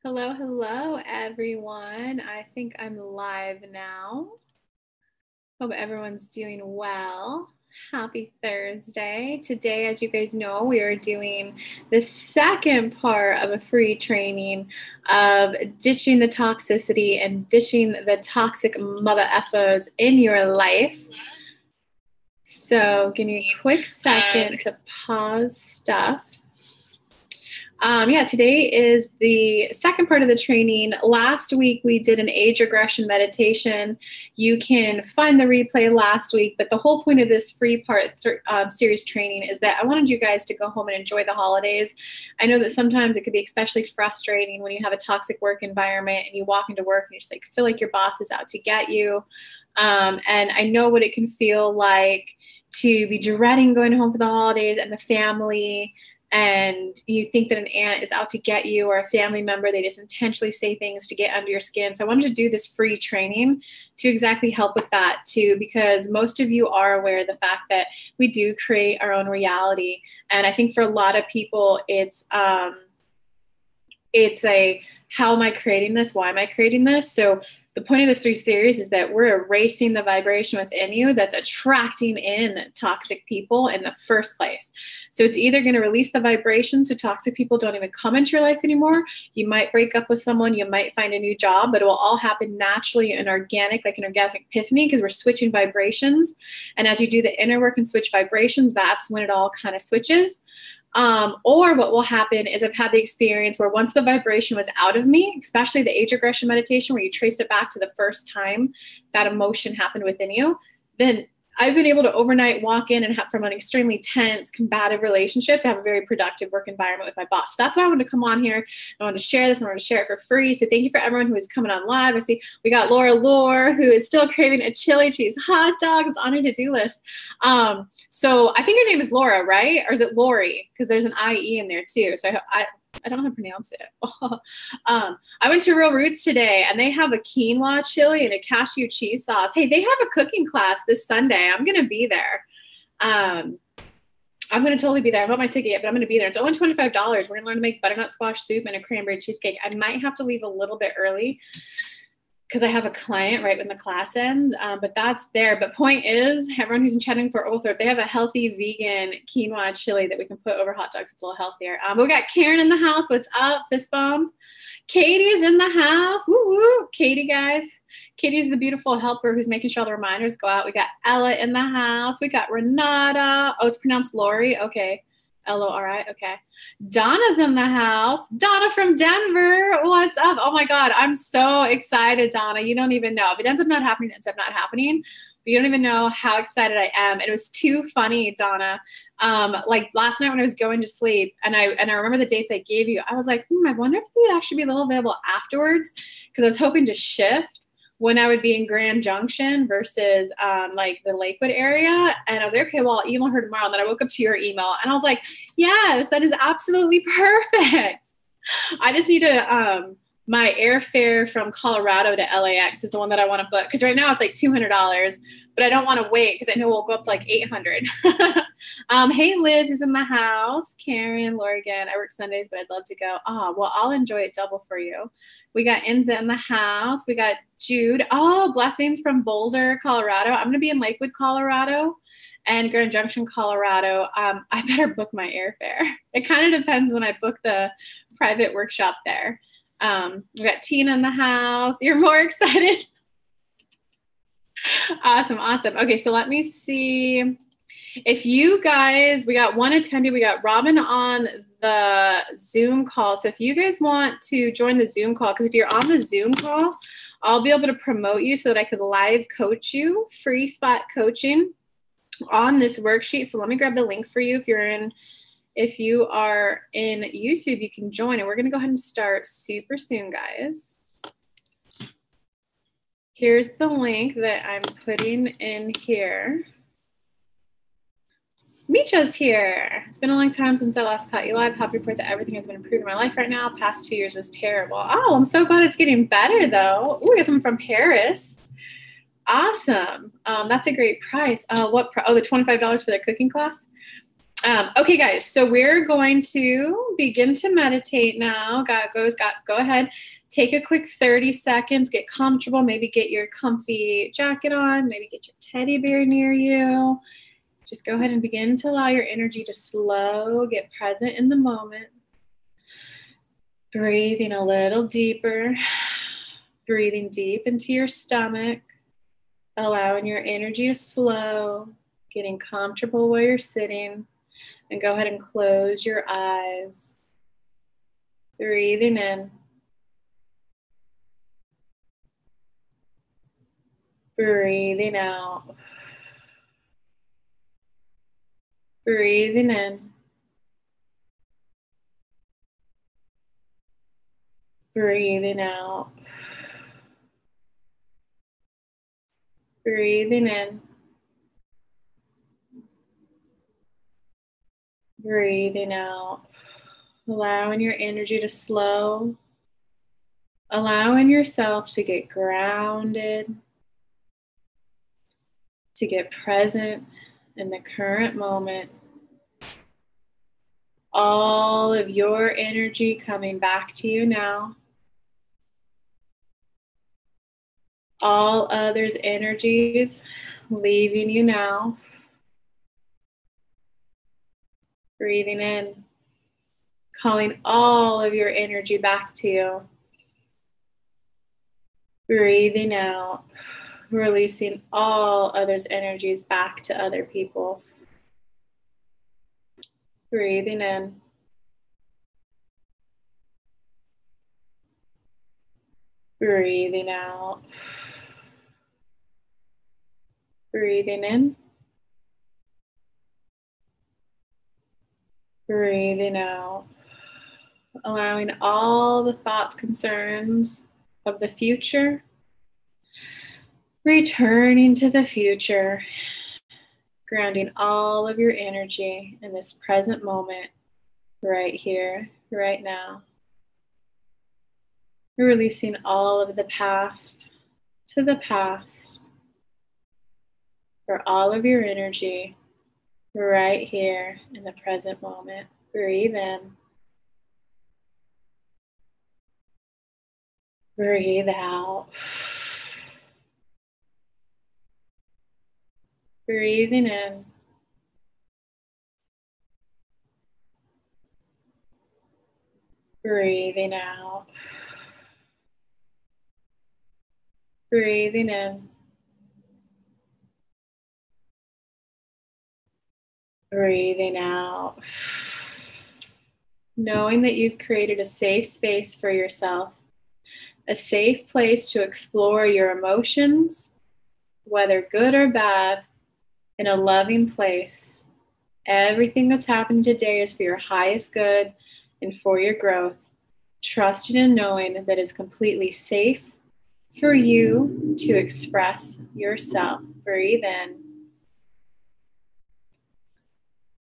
Hello, hello, everyone. I think I'm live now. Hope everyone's doing well. Happy Thursday. Today, as you guys know, we are doing the second part of a free training of ditching the toxicity and ditching the toxic mother effers in your life. So give me a quick second to pause stuff. Today is the second part of the training. Last week we did an age regression meditation. You can find the replay last week, but the whole point of this free part series training is that I wanted you guys to go home and enjoy the holidays. I know that sometimes it could be especially frustrating when you have a toxic work environment and you walk into work and you just feel like your boss is out to get you. And I know what it can feel like to be dreading going home for the holidays and the family, and you think that an aunt is out to get you or a family member. They just intentionally say things to get under your skin. So I wanted to do this free training to exactly help with that too, because most of you are aware of the fact that we do create our own reality. And I think for a lot of people, it's a, how am I creating this? Why am I creating this? So the point of this free series is that we're erasing the vibration within you that's attracting in toxic people in the first place. So it's either going to release the vibration so toxic people don't even come into your life anymore. You might break up with someone, you might find a new job, but it will all happen naturally and organic, like an orgasmic epiphany, because we're switching vibrations. And as you do the inner work and switch vibrations, that's when it all kind of switches. Or what will happen is I've had the experience where once the vibration was out of me, especially the age regression meditation where you traced it back to the first time that emotion happened within you, then I've been able to overnight walk in and have from an extremely tense, combative relationship to have a very productive work environment with my boss. So that's why I wanted to come on here. I wanted to share this. I wanted to share it for free. So thank you for everyone who is coming on live. I see we got Laura Lore, who is still craving a chili cheese hot dog. It's on her to-do list. So I think her name is Laura, right? Or is it Lori? Because there's an IE in there too. So I don't know how to pronounce it. I went to Real Roots today, and they have a quinoa chili and a cashew cheese sauce. Hey, they have a cooking class this Sunday. I'm going to be there. I'm going to totally be there. I bought my ticket yet, but I'm going to be there. It's only $25. We're going to learn to make butternut squash soup and a cranberry cheesecake. I might have to leave a little bit early because I have a client right when the class ends, but that's there. But point is, everyone who's in Chattanooga or Oglethorpe, they have a healthy vegan quinoa chili that we can put over hot dogs. It's a little healthier. But we got Karen in the house. What's up? Fist bump. Katie's in the house. Woo woo. Katie, guys. Katie's the beautiful helper who's making sure all the reminders go out. We got Ella in the house. We got Renata. Oh, it's pronounced Lori. Okay. Lori. Okay. Donna's in the house. Donna from Denver. What's up? Oh my God. I'm so excited, Donna. You don't even know. If it ends up not happening, it ends up not happening. But you don't even know how excited I am. It was too funny, Donna. Like last night when I was going to sleep, and I remember the dates I gave you, I was like, I wonder if they'd actually be a little available afterwards, because I was hoping to shift when I would be in Grand Junction versus like the Lakewood area. And I was like, okay, well, I'll email her tomorrow. And then I woke up to your email and I was like, yes, that is absolutely perfect. I just need to, my airfare from Colorado to LAX is the one that I want to book. Cause right now it's like $200, but I don't want to wait because I know we'll go up to like 800. Hey, Liz is in the house. Karen, Lorigan, I work Sundays, but I'd love to go. Oh, well, I'll enjoy it double for you. We got Enza in the house. We got Jude. Oh, blessings from Boulder, Colorado. I'm going to be in Lakewood, Colorado and Grand Junction, Colorado. I better book my airfare. It kind of depends when I book the private workshop there. We got Tina in the house. You're more excited. Awesome. Okay, so let me see. If you guys, we got one attendee, we got Robin on the Zoom call. So if you guys want to join the Zoom call, because if you're on the Zoom call, I'll be able to promote you so that I could live coach you, free spot coaching on this worksheet. So let me grab the link for you. If you are in YouTube, you can join, and we're going to go ahead and start super soon, guys. Here's the link that I'm putting in here. Micha's here. It's been a long time since I last caught you live. Happy to report that everything has been improved in my life right now. Past 2 years was terrible. Oh, I'm so glad it's getting better though. Ooh, we got someone from Paris. Awesome. That's a great price. The $25 for the cooking class. Okay, guys, so we're going to begin to meditate now. Go ahead, take a quick 30 seconds, get comfortable, maybe get your comfy jacket on, maybe get your teddy bear near you. Just go ahead and begin to allow your energy to slow, get present in the moment. Breathing a little deeper, breathing deep into your stomach, allowing your energy to slow, getting comfortable where you're sitting. And go ahead and close your eyes. Breathing in. Breathing out. Breathing in. Breathing out. Breathing in. Breathing out. Allowing your energy to slow. Allowing yourself to get grounded, to get present in the current moment. All of your energy coming back to you now. All others' energies leaving you now. Breathing in, calling all of your energy back to you. Breathing out, releasing all others' energies back to other people. Breathing in. Breathing out. Breathing in. Breathing out. Allowing all the thoughts, concerns of the future, returning to the future, grounding all of your energy in this present moment, right here, right now. Releasing all of the past to the past, for all of your energy right here in the present moment. Breathe in. Breathe out. Breathing in. Breathing out. Breathing in. Breathing out. Knowing that you've created a safe space for yourself, a safe place to explore your emotions, whether good or bad, in a loving place. Everything that's happened today is for your highest good and for your growth. Trusting and knowing that it's completely safe for you to express yourself. Breathe in.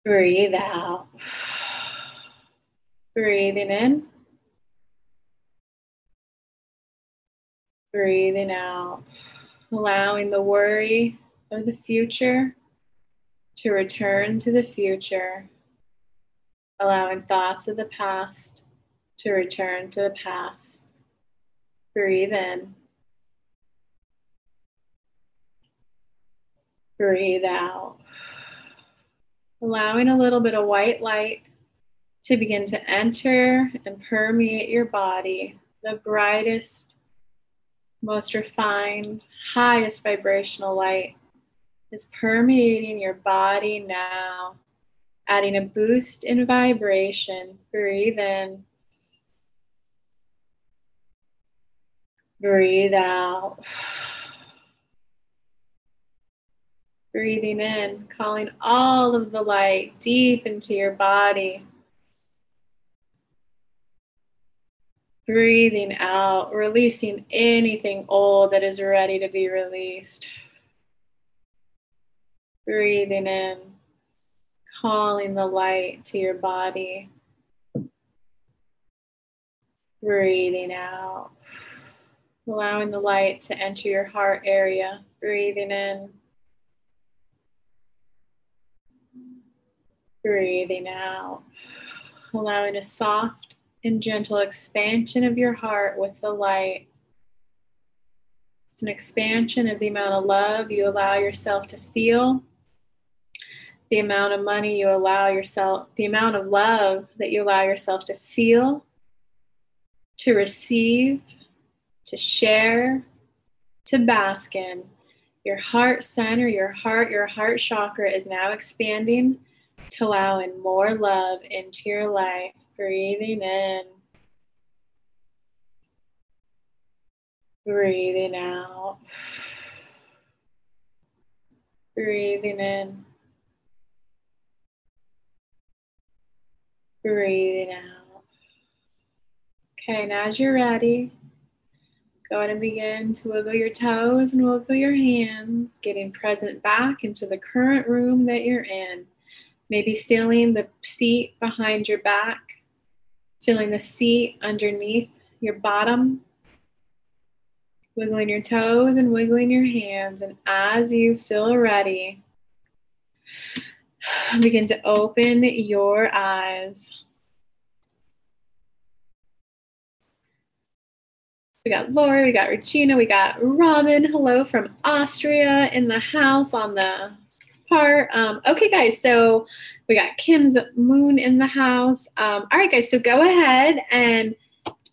Breathe out. Breathing in. Breathing out. Allowing the worry of the future to return to the future. Allowing thoughts of the past to return to the past. Breathe in. Breathe out. Allowing a little bit of white light to begin to enter and permeate your body. The brightest, most refined, highest vibrational light is permeating your body now, adding a boost in vibration. Breathe in. Breathe out. Breathing in, calling all of the light deep into your body. Breathing out, releasing anything old that is ready to be released. Breathing in, calling the light to your body. Breathing out, allowing the light to enter your heart area. Breathing in. Breathing out, allowing a soft and gentle expansion of your heart with the light. It's an expansion of the amount of love you allow yourself to feel, the amount of money you allow yourself, the amount of love that you allow yourself to feel, to receive, to share, to bask in. Your heart center, your heart chakra is now expanding to allow in more love into your life. Breathing in. Breathing out. Breathing in. Breathing out. Okay, now as you're ready, go ahead and begin to wiggle your toes and wiggle your hands, getting present back into the current room that you're in. Maybe feeling the seat behind your back, feeling the seat underneath your bottom, wiggling your toes and wiggling your hands. And as you feel ready, begin to open your eyes. We got Lori, we got Regina, we got Robin. Hello from Austria in the house on the part. Okay, guys, so we got Kim's Moon in the house. All right, guys, so go ahead and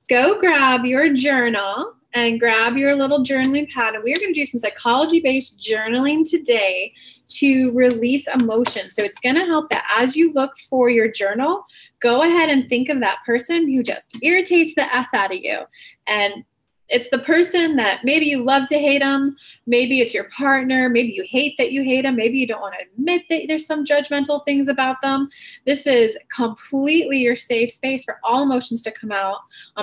go grab your journal and grab your little journaling pad. And we're going to do some psychology-based journaling today to release emotion. So it's going to help that as you look for your journal, go ahead and think of that person who just irritates the F out of you. And it's the person that maybe you love to hate them. Maybe it's your partner. Maybe you hate that you hate them. Maybe you don't want to admit that there's some judgmental things about them. This is completely your safe space for all emotions to come out.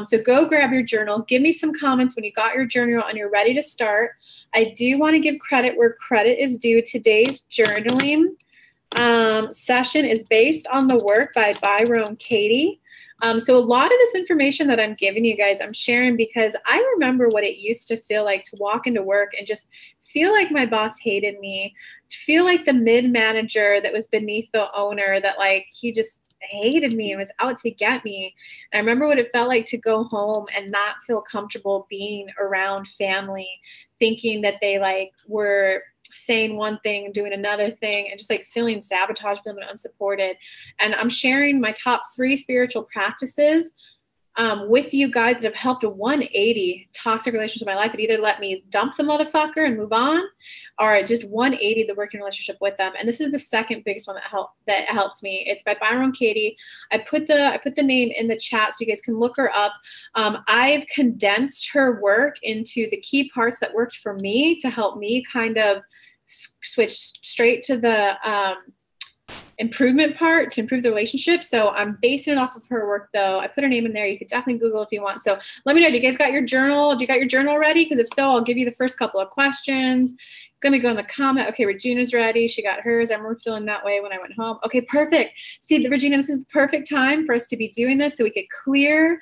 So go grab your journal. Give me some comments when you got your journal and you're ready to start. I do want to give credit where credit is due. Today's journaling session is based on the work by Byron Katie. So a lot of this information that I'm giving you guys, I'm sharing because I remember what it used to feel like to walk into work and just feel like my boss hated me, to feel like the mid-manager that was beneath the owner, that like he just hated me and was out to get me. And I remember what it felt like to go home and not feel comfortable being around family, thinking that they like were saying one thing and doing another thing and just like feeling sabotaged, feeling unsupported. And I'm sharing my top 3 spiritual practices with you guys that have helped a 180 toxic relationships in my life. It either let me dump the motherfucker and move on, or just 180 the working relationship with them. And this is the second biggest one that helped me. It's by Byron Katie. I put the name in the chat so you guys can look her up. I've condensed her work into the key parts that worked for me to help me kind of switch straight to the improvement part to improve the relationship. So I'm basing it off of her work though. I put her name in there. You could definitely Google if you want. So let me know, do you guys got your journal? Do you got your journal ready? Because if so, I'll give you the first couple of questions. Let me go in the comment. Okay, Regina's ready. She got hers. I remember feeling that way when I went home. Okay, perfect. See, Regina, this is the perfect time for us to be doing this so we could clear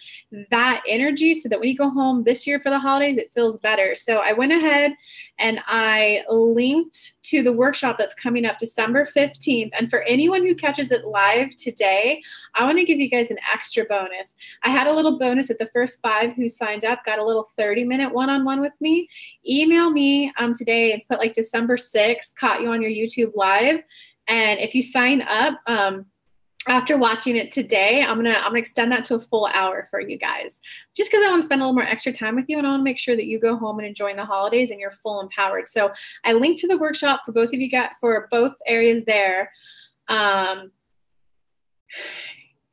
that energy so that when you go home this year for the holidays, it feels better. So I went ahead and I linked to the workshop that's coming up December 15th. And for anyone who catches it live today, I want to give you guys an extra bonus. I had a little bonus at the first 5 who signed up, got a little 30-minute one-on-one with me. Email me today and put like December 6th, caught you on your YouTube live. And if you sign up after watching it today, I'm gonna extend that to a full hour for you guys, just because I want to spend a little more extra time with you, and I want to make sure that you go home and enjoy the holidays and you're full empowered. So I linked to the workshop for both of you for both areas there.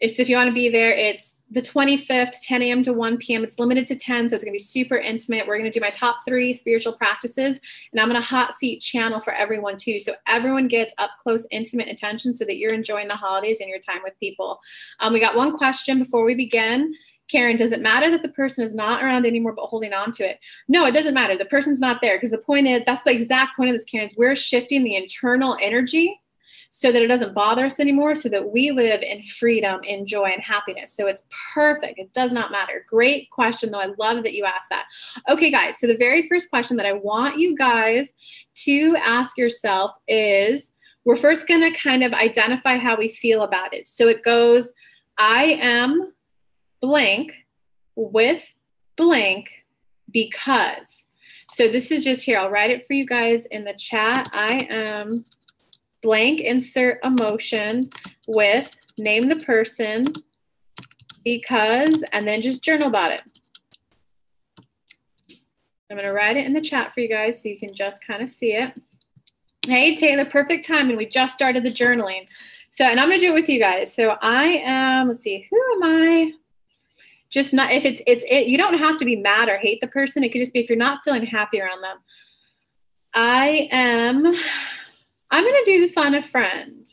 If you want to be there, it's the 25th, 10 a.m. to 1 p.m. It's limited to 10, so it's going to be super intimate. We're going to do my top 3 spiritual practices, and I'm going to hot seat channel for everyone too. So everyone gets up close, intimate attention so that you're enjoying the holidays and your time with people. We got one question before we begin. Karen, does it matter that the person is not around anymore but holding on to it? No, it doesn't matter. The person's not there, because the point is, that's the exact point of this, Karen, is we're shifting the internal energy so that it doesn't bother us anymore, so that we live in freedom, in joy, and happiness. So it's perfect. It does not matter. Great question, though. I love that you asked that. Okay, guys, so the very first question that I want you guys to ask yourself is, we're first going to kind of identify how we feel about it. So it goes, I am blank with blank because. So this is just here. I'll write it for you guys in the chat. I am blank, insert emotion with name the person because, and then just journal about it. I'm going to write it in the chat for you guys so you can just kind of see it. Hey, Taylor, perfect timing. We just started the journaling. So, and I'm going to do it with you guys. So I am, let's see, who am I? Just not, if it's you don't have to be mad or hate the person. It could just be if you're not feeling happy around them. I'm going to do this on a friend.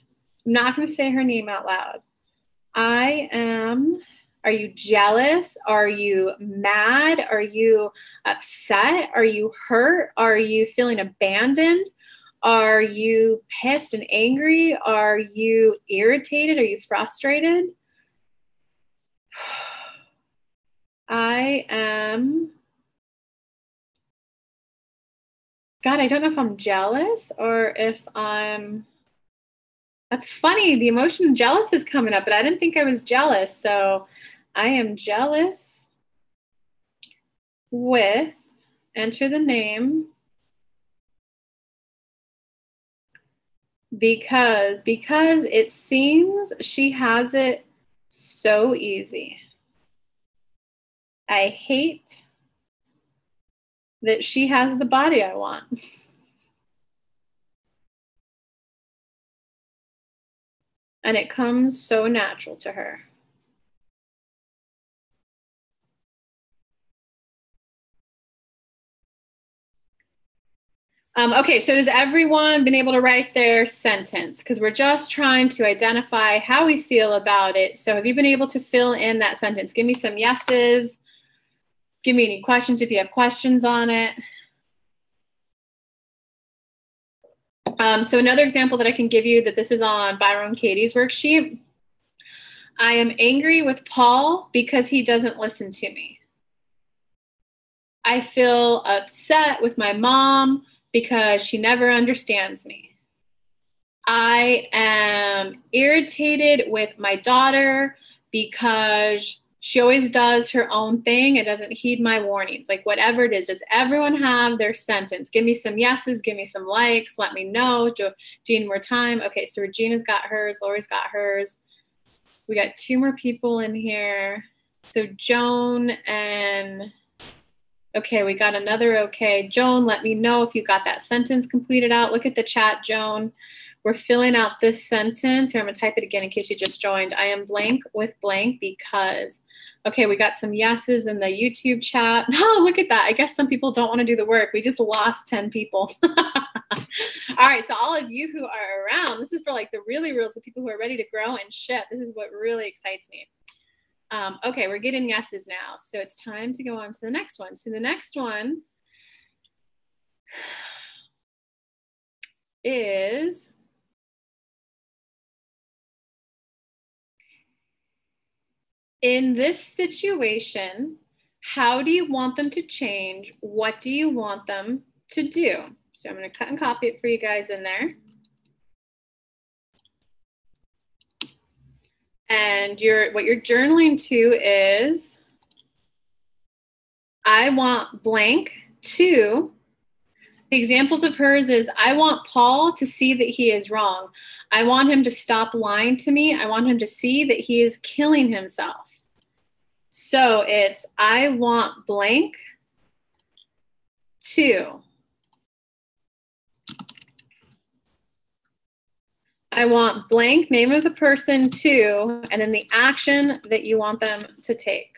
I'm not going to say her name out loud. I am, are you jealous? Are you mad? Are you upset? Are you hurt? Are you feeling abandoned? Are you pissed and angry? Are you irritated? Are you frustrated? I am, God, I don't know if I'm jealous or if I'm, that's funny. The emotion jealous is coming up, but I didn't think I was jealous. So I am jealous with, enter the name, because it seems she has it so easy. I hate that she has the body I want. And it comes so natural to her. Okay, so has everyone been able to write their sentence? Because we're just trying to identify how we feel about it. So have you been able to fill in that sentence? Give me some yeses. Give me any questions if you have questions on it. So another example that I can give you, that this is on Byron Katie's worksheet. I am angry with Paul because he doesn't listen to me. I feel upset with my mom because she never understands me. I am irritated with my daughter because she always does her own thing and doesn't heed my warnings. Like whatever it is, does everyone have their sentence? Give me some yeses, give me some likes, let me know. Do you need more time? Okay, so Regina's got hers, Lori's got hers. We got 2 more people in here. So Joan and, okay, we got another okay. Joan, let me know if you got that sentence completed out. Look at the chat, Joan. We're filling out this sentence. Here, I'm going to type it again in case you just joined. I am blank with blank because. Okay, we got some yeses in the YouTube chat. Oh, look at that. I guess some people don't want to do the work. We just lost 10 people. All right, so all of you who are around, this is for like the really real, so people who are ready to grow and ship. This is what really excites me. Okay, we're getting yeses now. So it's time to go on to the next one. So the next one is, in this situation, how do you want them to change? What do you want them to do? So I'm going to cut and copy it for you guys in there. And what you're journaling to is, I want blank to. The examples of hers is, I want Paul to see that he is wrong. I want him to stop lying to me. I want him to see that he is killing himself. So it's, I want blank to. I want blank, name of the person to, and then the action that you want them to take.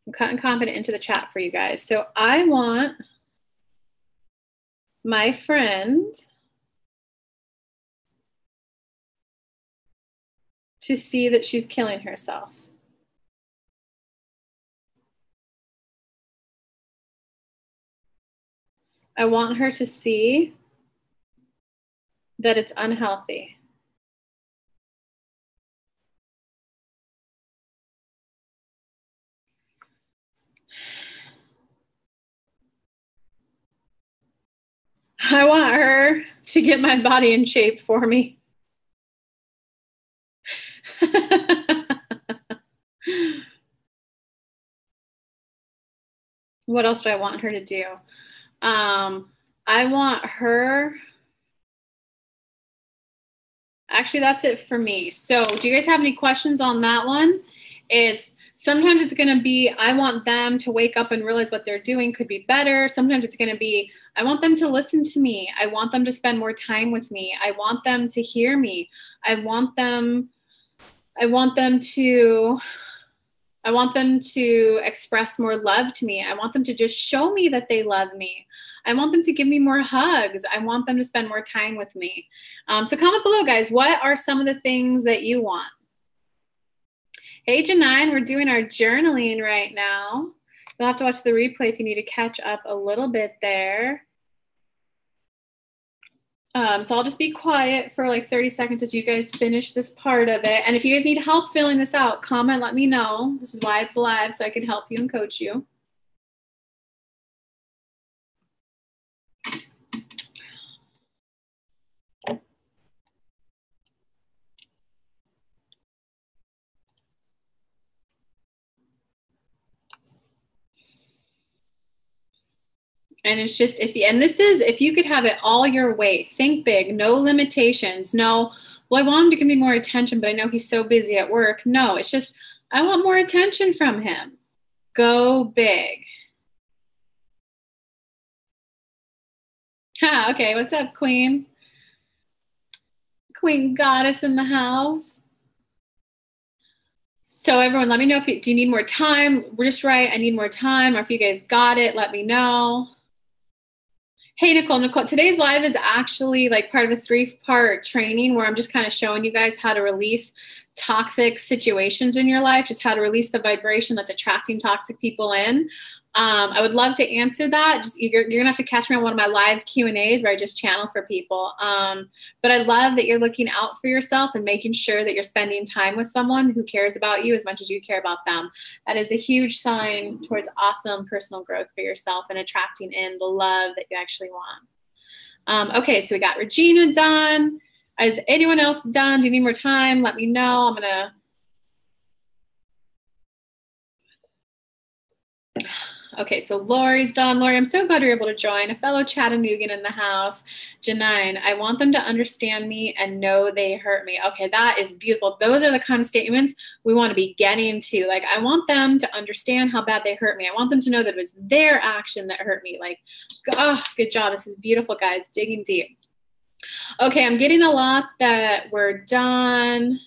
I'm cutting confident into the chat for you guys. So I want my friend to see that she's killing herself. I want her to see that it's unhealthy. I want her to get my body in shape for me. What else do I want her to do? I want her. Actually, that's it for me. So, do you guys have any questions on that one? Sometimes it's going to be, I want them to wake up and realize what they're doing could be better. Sometimes it's going to be, I want them to listen to me. I want them to spend more time with me. I want them to hear me. I want them to express more love to me. I want them to just show me that they love me. I want them to give me more hugs. I want them to spend more time with me. So comment below, guys. What are some of the things that you want? Hey, Janine, we're doing our journaling right now. You'll have to watch the replay if you need to catch up a little bit there. So I'll just be quiet for like 30 seconds as you guys finish this part of it. And if you guys need help filling this out, comment, let me know. This is why it's live, so I can help you and coach you. And it's just, if you could have it all your way, think big, no limitations, no, well, I want him to give me more attention, but I know he's so busy at work. No, it's just, I want more attention from him. Go big. Okay, what's up, Queen? Queen Goddess in the house. So everyone, let me know do you need more time? We're just right, I need more time. Or if you guys got it, let me know. Hey, Nicole, today's live is actually like part of a 3-part training where I'm just kind of showing you guys how to release toxic situations in your life, just how to release the vibration that's attracting toxic people in. I would love to answer that. Just you're gonna have to catch me on one of my live Q&As where I just channel for people. But I love that you're looking out for yourself and making sure that you're spending time with someone who cares about you as much as you care about them. That is a huge sign towards awesome personal growth for yourself and attracting in the love that you actually want. Okay, so we got Regina done. Is anyone else done? Do you need more time? Let me know. I'm gonna. Okay, so Lori's done. Lori, I'm so glad you're able to join. A fellow Chattanoogan in the house. Janine, I want them to understand me and know they hurt me. Okay, that is beautiful. Those are the kind of statements we want to be getting to. Like, I want them to understand how bad they hurt me. I want them to know that it was their action that hurt me. Like, oh, good job. This is beautiful, guys. Digging deep. Okay, I'm getting a lot that we're done.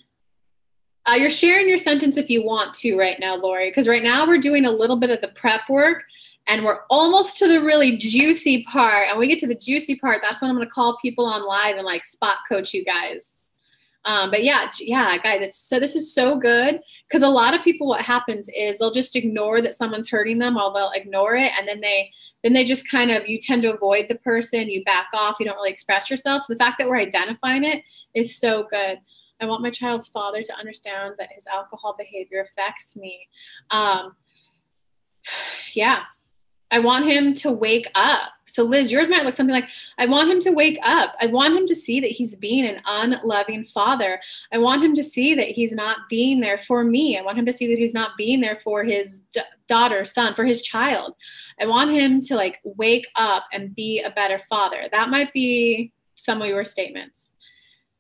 You're sharing your sentence if you want to right now, Lori, because right now we're doing a little bit of the prep work and we're almost to the really juicy part. And when we get to the juicy part, that's when I'm going to call people on live and like spot coach you guys. But yeah, guys, this is so good because a lot of people, what happens is they'll just ignore that someone's hurting them, or they'll ignore it. And then they just kind of, you tend to avoid the person, you back off, you don't really express yourself. So the fact that we're identifying it is so good. I want my child's father to understand that his alcohol behavior affects me. Yeah. I want him to wake up. So Liz, yours might look something like, I want him to wake up. I want him to see that he's being an unloving father. I want him to see that he's not being there for me. I want him to see that he's not being there for his daughter, son, for his child. I want him to like wake up and be a better father. That might be some of your statements.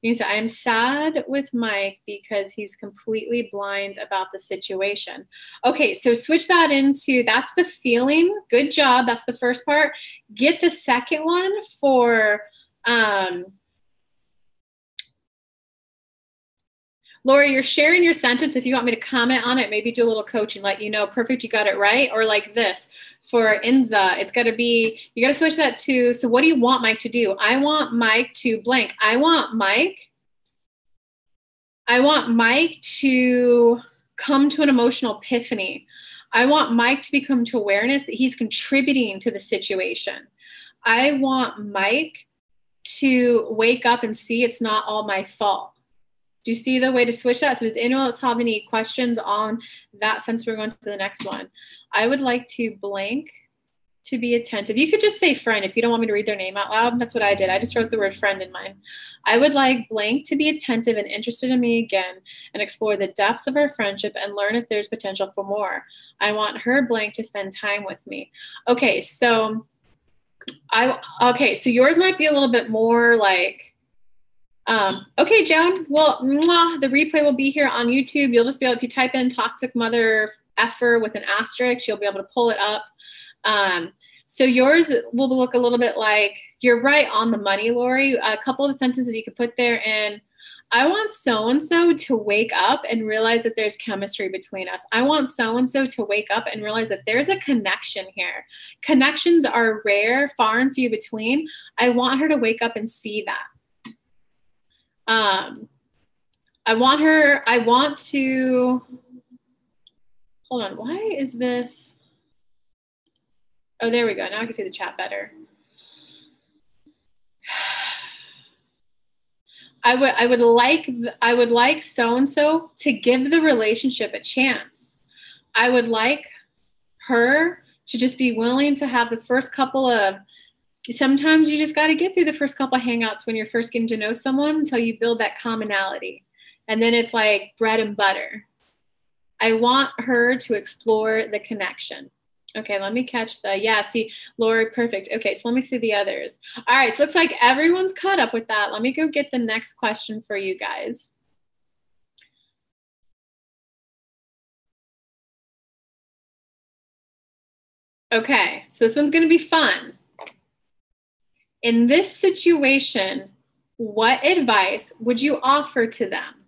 You say, I am sad with Mike because he's completely blind about the situation. Okay, so switch that into, that's the feeling. Good job. That's the first part. Get the second one for, Lori, you're sharing your sentence. If you want me to comment on it, maybe do a little coaching, let you know, perfect, you got it right. Or like this. For Inza, it's got to be, you got to switch that to, so what do you want Mike to do? I want Mike to blank. I want Mike to come to an emotional epiphany. I want Mike to become to awareness that he's contributing to the situation. I want Mike to wake up and see it's not all my fault. Do you see the way to switch that? So does anyone else have any questions on that since we're going to the next one? I would like to blank to be attentive. You could just say friend if you don't want me to read their name out loud. That's what I did. I just wrote the word friend in mine. I would like blank to be attentive and interested in me again and explore the depths of our friendship and learn if there's potential for more. I want her blank to spend time with me. Okay, so so yours might be a little bit more like, okay, Joan, well, the replay will be here on YouTube. You'll just be able, if you type in toxic mother effer with an asterisk, you'll be able to pull it up. So yours will look a little bit like, you're right on the money, Lori. A couple of the sentences you could put there in, I want so-and-so to wake up and realize that there's chemistry between us. I want so-and-so to wake up and realize that there's a connection here. Connections are rare, far and few between. I want her to wake up and see that. I want to, hold on, why is this? Oh, there we go. Now I can see the chat better. I would like so-and-so to give the relationship a chance. I would like her to just be willing to have the first couple of, sometimes you just got to get through the first couple of hangouts when you're first getting to know someone until you build that commonality. And then it's like bread and butter. I want her to explore the connection. Okay, let me catch the, yeah, see, Lori, perfect. Okay, so let me see the others. All right, so looks like everyone's caught up with that. Let me go get the next question for you guys. Okay, so this one's gonna be fun. In this situation, what advice would you offer to them?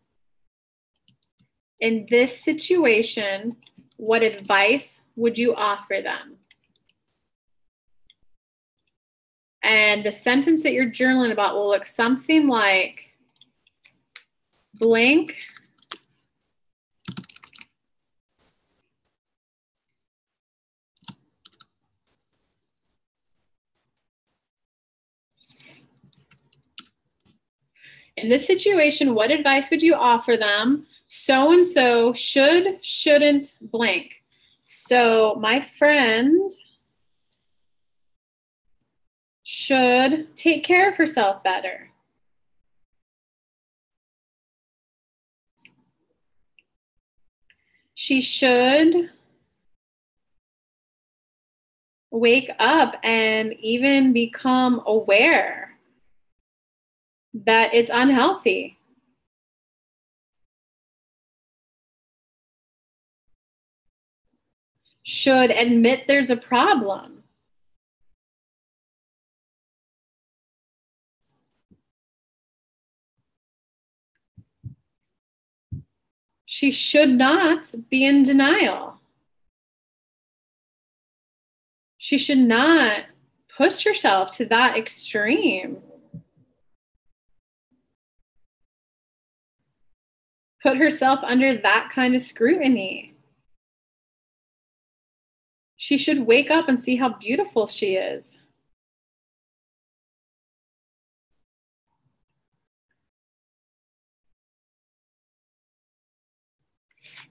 In this situation, what advice would you offer them? And the sentence that you're journaling about will look something like blank in this situation, what advice would you offer them? So-and-so should, shouldn't, blank. So my friend should take care of herself better. She should wake up and even become aware that it's unhealthy. Should admit there's a problem. She should not be in denial. She should not push herself to that extreme. Put herself under that kind of scrutiny. She should wake up and see how beautiful she is.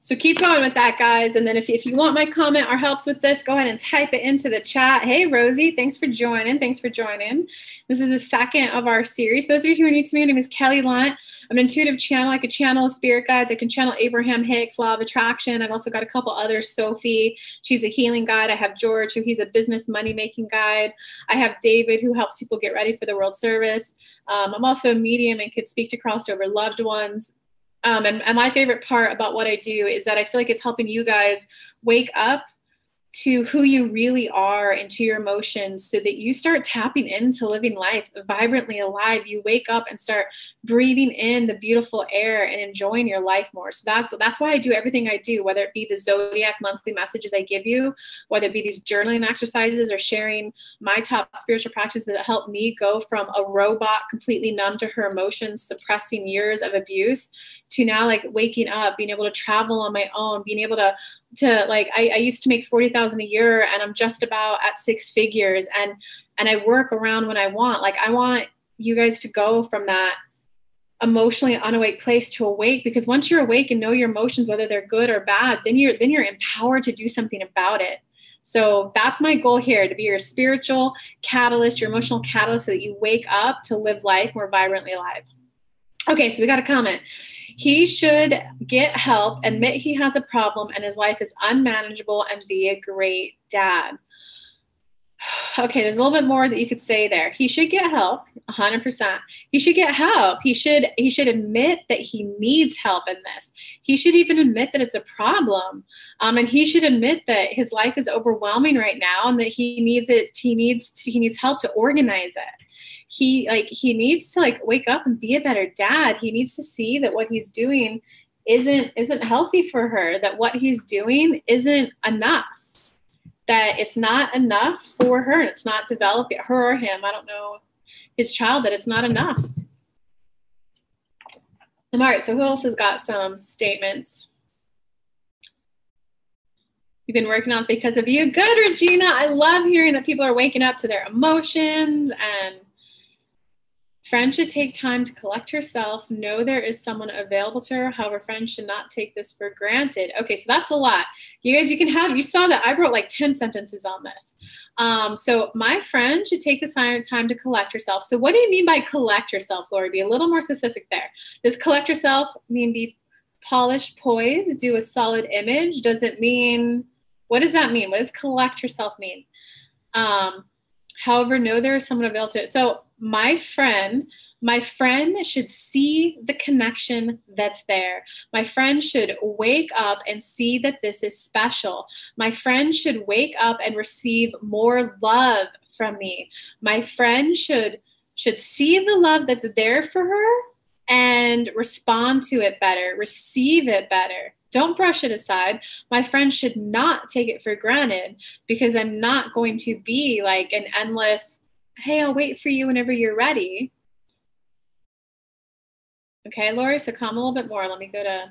So keep going with that, guys. And then if you want my comment or helps with this, go ahead and type it into the chat. Hey, Rosie, thanks for joining. Thanks for joining. This is the second of our series. For those of you who are new to me, my name is Kelly Lunt. I'm an intuitive channel. I can channel spirit guides. I can channel Abraham Hicks, Law of Attraction. I've also got a couple others. Sophie, she's a healing guide. I have George, who he's a business money-making guide. I have David, who helps people get ready for the world service. I'm also a medium and could speak to crossed over loved ones. And my favorite part about what I do is that I feel like it's helping you guys wake up to who you really are and to your emotions so that you start tapping into living life vibrantly alive. You wake up and start breathing in the beautiful air and enjoying your life more. So that's why I do everything I do, whether it be the zodiac monthly messages I give you, whether it be these journaling exercises or sharing my top spiritual practices that help me go from a robot completely numb to her emotions, suppressing years of abuse, to now like waking up, being able to travel on my own, being able to like, I used to make 40,000 a year and I'm just about at 6 figures and I work around when I want. Like, I want you guys to go from that emotionally unawake place to awake, because once you're awake and know your emotions, whether they're good or bad, then you're empowered to do something about it. So that's my goal here, to be your spiritual catalyst, your emotional catalyst, so that you wake up to live life more vibrantly alive. Okay, so we got a comment. He should get help, admit he has a problem and his life is unmanageable, and be a great dad. Okay, there's a little bit more that you could say there. He should get help, 100%. He should get help. He should admit that he needs help in this. He should even admit that it's a problem. And he should admit that his life is overwhelming right now and that he needs it. He needs help to organize it. He needs to wake up and be a better dad. He needs to see that what he's doing isn't healthy for her, that what he's doing isn't enough, that it's not enough for her. It's not developing her or him. I don't know, his child, that it's not enough. All right, so who else has got some statements? You've been working on it because of you. Good, Regina. I love hearing that people are waking up to their emotions. And friend should take time to collect herself, know there is someone available to her. However, friends should not take this for granted. Okay, so that's a lot. You guys, you saw that I wrote like 10 sentences on this. So my friend should take the time to collect herself. So what do you mean by collect yourself, Lori? Be a little more specific there. Does collect yourself mean be polished, poised, do a solid image? Does it mean, what does that mean? What does collect yourself mean? However, know there is someone available to it. So my friend should see the connection that's there. My friend should wake up and see that this is special. My friend should wake up and receive more love from me. My friend should see the love that's there for her and respond to it better, receive it better. Don't brush it aside. My friend should not take it for granted, because I'm not going to be like an endless, hey, I'll wait for you whenever you're ready. Okay, Lori, so come a little bit more. Let me go to,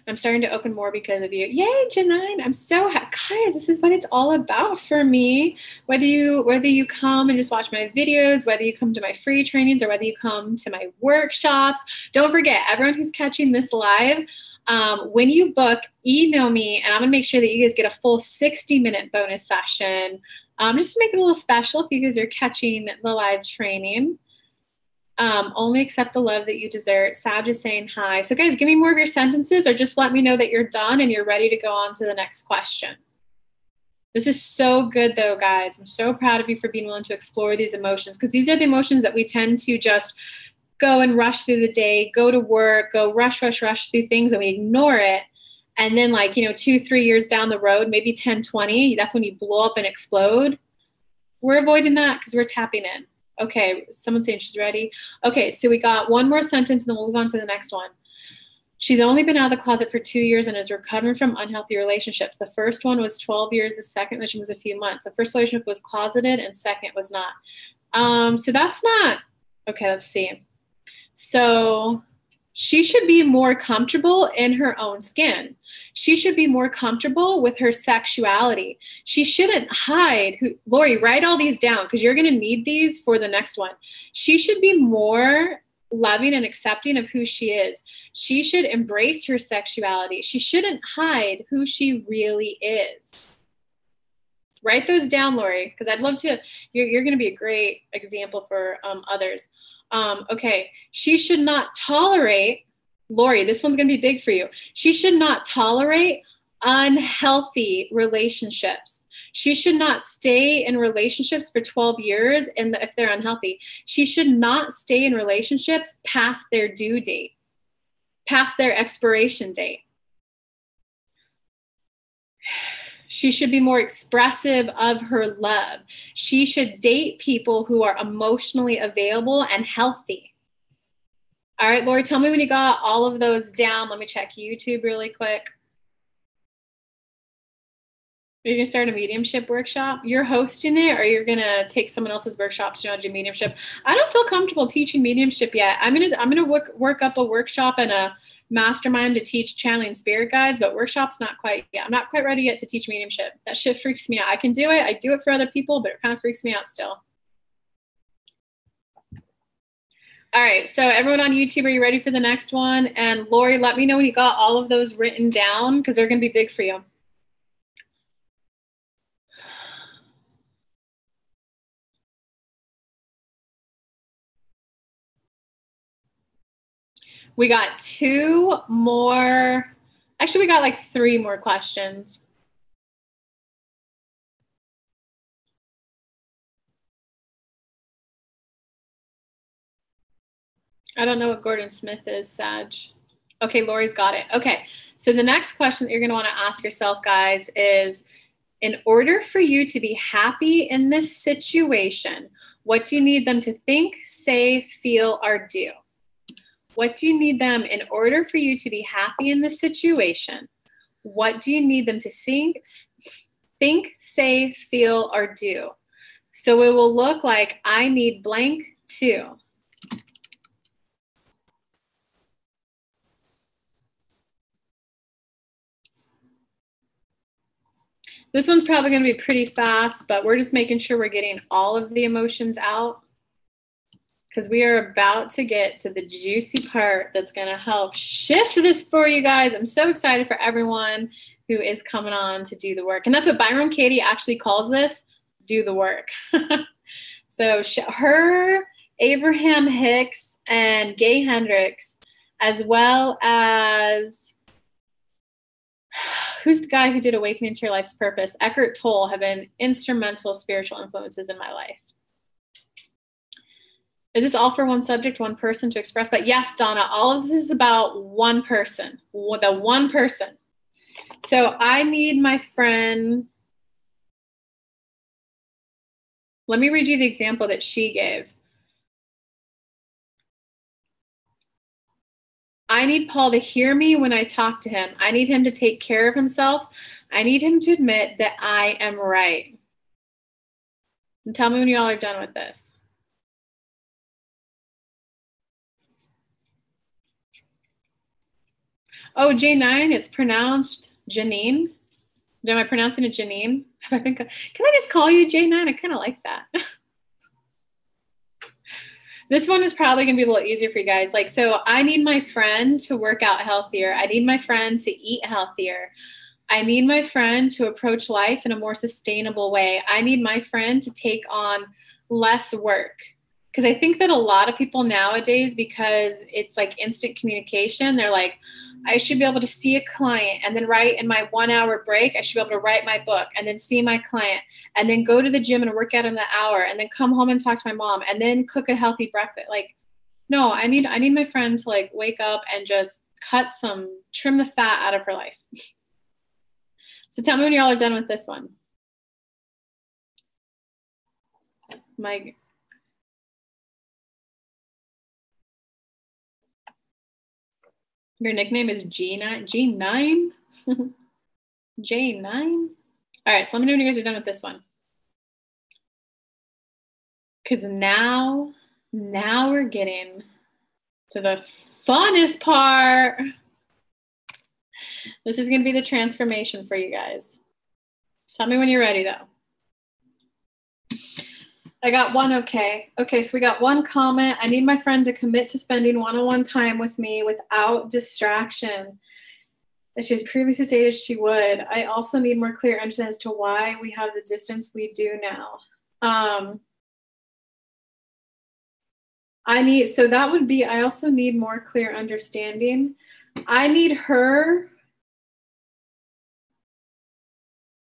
I'm starting to open more because of you. Yay, Janine. I'm so happy. Guys, this is what it's all about for me. Whether you come and just watch my videos, whether you come to my free trainings, or whether you come to my workshops. Don't forget, everyone who's catching this live, when you book, email me, and I'm going to make sure that you guys get a full 60-minute bonus session, just to make it a little special if you guys are catching the live training. Only accept the love that you deserve. Sag is saying hi. So guys, give me more of your sentences, or just let me know that you're done and you're ready to go on to the next question. This is so good though, guys. I'm so proud of you for being willing to explore these emotions, because these are the emotions that we tend to just go and rush through the day, go to work, go rush through things, and we ignore it. And then 2-3 years down the road, maybe 10, 20, that's when you blow up and explode. We're avoiding that because we're tapping in. Okay, someone's saying she's ready. Okay, so we got one more sentence and then we'll move on to the next one. She's only been out of the closet for 2 years and is recovering from unhealthy relationships. The first one was 12 years. The second relationship was a few months. The first relationship was closeted and second was not. So that's not, okay, let's see. So she should be more comfortable in her own skin. She should be more comfortable with her sexuality. She shouldn't hide. Lori, write all these down because you're going to need these for the next one. She should be more loving and accepting of who she is. She should embrace her sexuality. She shouldn't hide who she really is. Write those down, Lori, because I'd love to, you're going to be a great example for others. Okay, she should not tolerate, Lori, this one's going to be big for you. She should not tolerate unhealthy relationships. She should not stay in relationships for 12 years if they're unhealthy. She should not stay in relationships past their due date, past their expiration date. She should be more expressive of her love. She should date people who are emotionally available and healthy. All right, Lori, tell me when you got all of those down. Let me check YouTube really quick. Are you going to start a mediumship workshop? You're hosting it, or you're going to take someone else's workshop to do mediumship? I don't feel comfortable teaching mediumship yet. I'm gonna work up a workshop and a mastermind to teach channeling spirit guides, but workshops not quite yet. I'm not quite ready yet to teach mediumship. That shit freaks me out. I can do it. I do it for other people, but it kind of freaks me out still. All right, so everyone on YouTube, are you ready for the next one? And Lori, let me know when you got all of those written down because they're going to be big for you. We got 2 more. Actually, we got like 3 more questions. I don't know what Gordon Smith is, Sag. Okay, Lori's got it. Okay, so the next question that you're going to want to ask yourself, guys, is in order for you to be happy in this situation, what do you need them to think, say, feel, or do? What do you need them in order for you to be happy in this situation? What do you need them to think, say, feel, or do? So it will look like I need blank to. This one's probably going to be pretty fast, but we're just making sure we're getting all of the emotions out because we are about to get to the juicy part that's going to help shift this for you guys. I'm so excited for everyone who is coming on to do the work. And that's what Byron Katie actually calls this, do the work. So her, Abraham Hicks, and Gay Hendricks, as well as who's the guy who did Awakening to Your Life's Purpose? Eckhart Tolle have been instrumental spiritual influences in my life. Is this all for one subject, one person to express? But yes, Donna, all of this is about one person, the one person. So I need my friend. Let me read you the example that she gave. I need Paul to hear me when I talk to him. I need him to take care of himself. I need him to admit that I am right. And tell me when you all are done with this. Oh, J9, it's pronounced Janine. Am I pronouncing it Janine? Can I just call you J9? I kind of like that. This one is probably going to be a little easier for you guys. Like, so I need my friend to work out healthier. I need my friend to eat healthier. I need my friend to approach life in a more sustainable way. I need my friend to take on less work. Because I think that a lot of people nowadays, because it's like instant communication, they're like, I should be able to see a client and then write in my 1 hour break. I should be able to write my book and then see my client and then go to the gym and work out in the hour and then come home and talk to my mom and then cook a healthy breakfast. Like, no, I need my friend to like wake up and just trim the fat out of her life. So tell me when y'all are done with this one. Your nickname is G9? G9? J9? All right, so let me know when you guys are done with this one. Because now we're getting to the funnest part. This is going to be the transformation for you guys. Tell me when you're ready, though. I got one okay. Okay, so we got one comment. I need my friend to commit to spending one-on-one time with me without distraction. As she has previously stated she would. I also need more clear understanding as to why we have the distance we do now. I also need more clear understanding. I need her.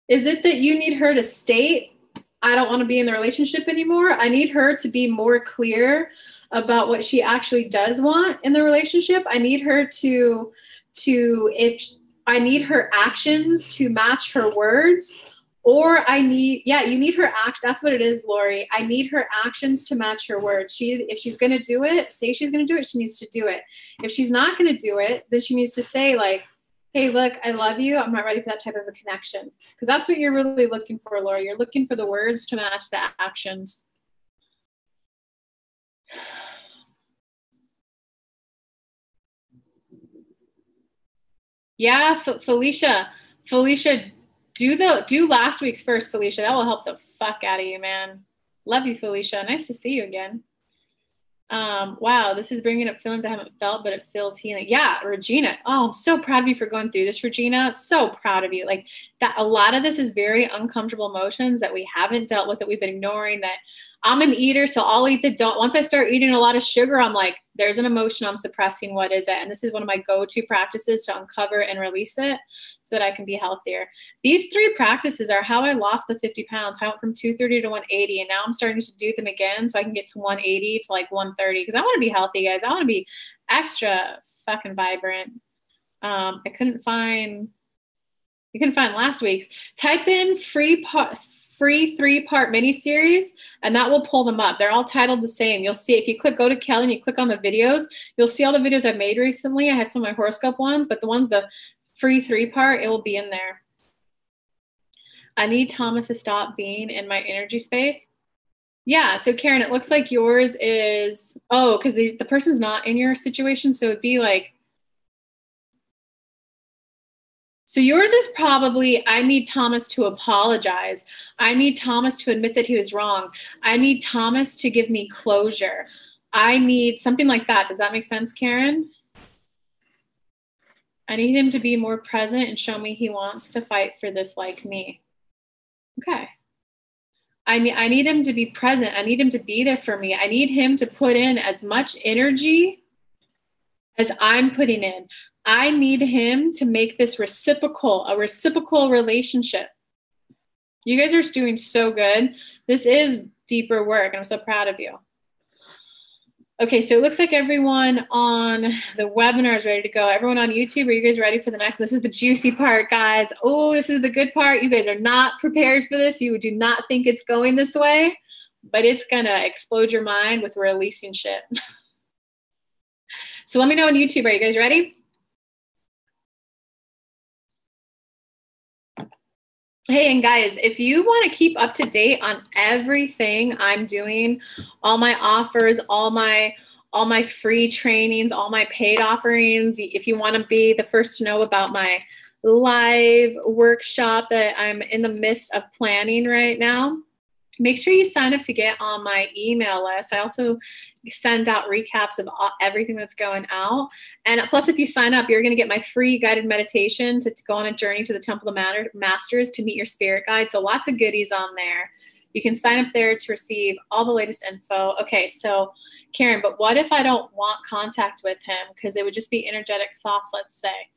Is it that you need her to state, I don't want to be in the relationship anymore? I need her to be more clear about what she actually does want in the relationship. I need her I need her actions to match her words, or you need her act. That's what it is, Lori. I need her actions to match her words. If she's going to do it, say she's going to do it, she needs to do it. If she's not going to do it, then she needs to say like, hey, look, I love you. I'm not ready for that type of a connection. Because that's what you're really looking for, Laura. You're looking for the words to match the actions. Yeah, Felicia, do last week's first, Felicia. That will help the fuck out of you, man. Love you, Felicia. Nice to see you again. Wow, this is bringing up feelings I haven't felt, but it feels healing. Yeah, Regina. Oh, I'm so proud of you for going through this, Regina. So proud of you. Like that, a lot of this is very uncomfortable emotions that we haven't dealt with, that we've been ignoring, that I'm an eater, so I'll eat the donut. Once I start eating a lot of sugar, I'm like, there's an emotion I'm suppressing. What is it? And this is one of my go-to practices to uncover and release it so that I can be healthier. These 3 practices are how I lost the 50 pounds. I went from 230 to 180, and now I'm starting to do them again so I can get to 180 to like 130 because I want to be healthy, guys. I want to be extra fucking vibrant. I couldn't find last week's. Type in free 3-part mini-series, and that will pull them up. They're all titled the same. You'll see if you go to Kelly and you click on the videos, you'll see all the videos I've made recently. I have some of my horoscope ones, but the free 3-part, it will be in there. I need Thomas to stop being in my energy space. Yeah, so Karen, it looks like yours is, because the person's not in your situation, so it'd be like, so yours is probably, I need Thomas to apologize. I need Thomas to admit that he was wrong. I need Thomas to give me closure. I need something like that. Does that make sense, Karen? I need him to be more present and show me he wants to fight for this like me. Okay. I need him to be present. I need him to be there for me. I need him to put in as much energy as I'm putting in. I need him to make this a reciprocal relationship. You guys are doing so good. This is deeper work, and I'm so proud of you. Okay, so it looks like everyone on the webinar is ready to go. Everyone on YouTube, are you guys ready for the next one? This is the juicy part, guys. Oh, this is the good part. You guys are not prepared for this. You do not think it's going this way, but it's going to explode your mind with releasing shit. So let me know on YouTube. Are you guys ready? Hey, and guys, if you want to keep up to date on everything I'm doing, all my offers, all my free trainings, all my paid offerings, if you want to be the first to know about my live workshop that I'm in the midst of planning right now, make sure you sign up to get on my email list. I also send out recaps of everything that's going out. And plus, if you sign up, you're going to get my free guided meditation to go on a journey to the Temple of Masters to meet your spirit guide. So lots of goodies on there. You can sign up there to receive all the latest info. Okay, so Karen, but what if I don't want contact with him? Because it would just be energetic thoughts, let's say.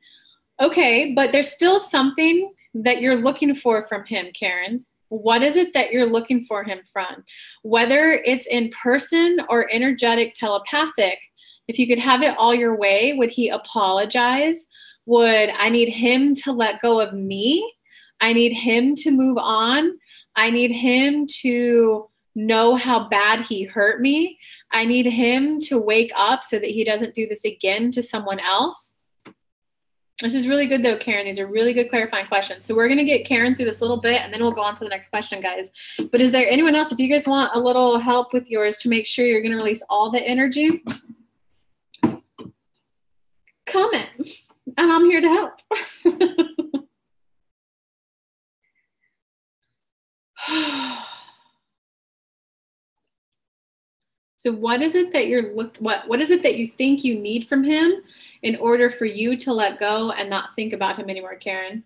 Okay, but there's still something that you're looking for from him, Karen. What is it that you're looking for him from? Whether it's in person or energetic telepathic, if you could have it all your way, would he apologize? Would I need him to let go of me? I need him to move on. I need him to know how bad he hurt me. I need him to wake up so that he doesn't do this again to someone else. This is really good though, Karen. These are really good clarifying questions. So we're going to get Karen through this little bit and then we'll go on to the next question, guys. But is there anyone else, if you guys want a little help with yours to make sure you're going to release all the energy, comment and I'm here to help. So what is it that what is it that you think you need from him in order for you to let go and not think about him anymore, Karen?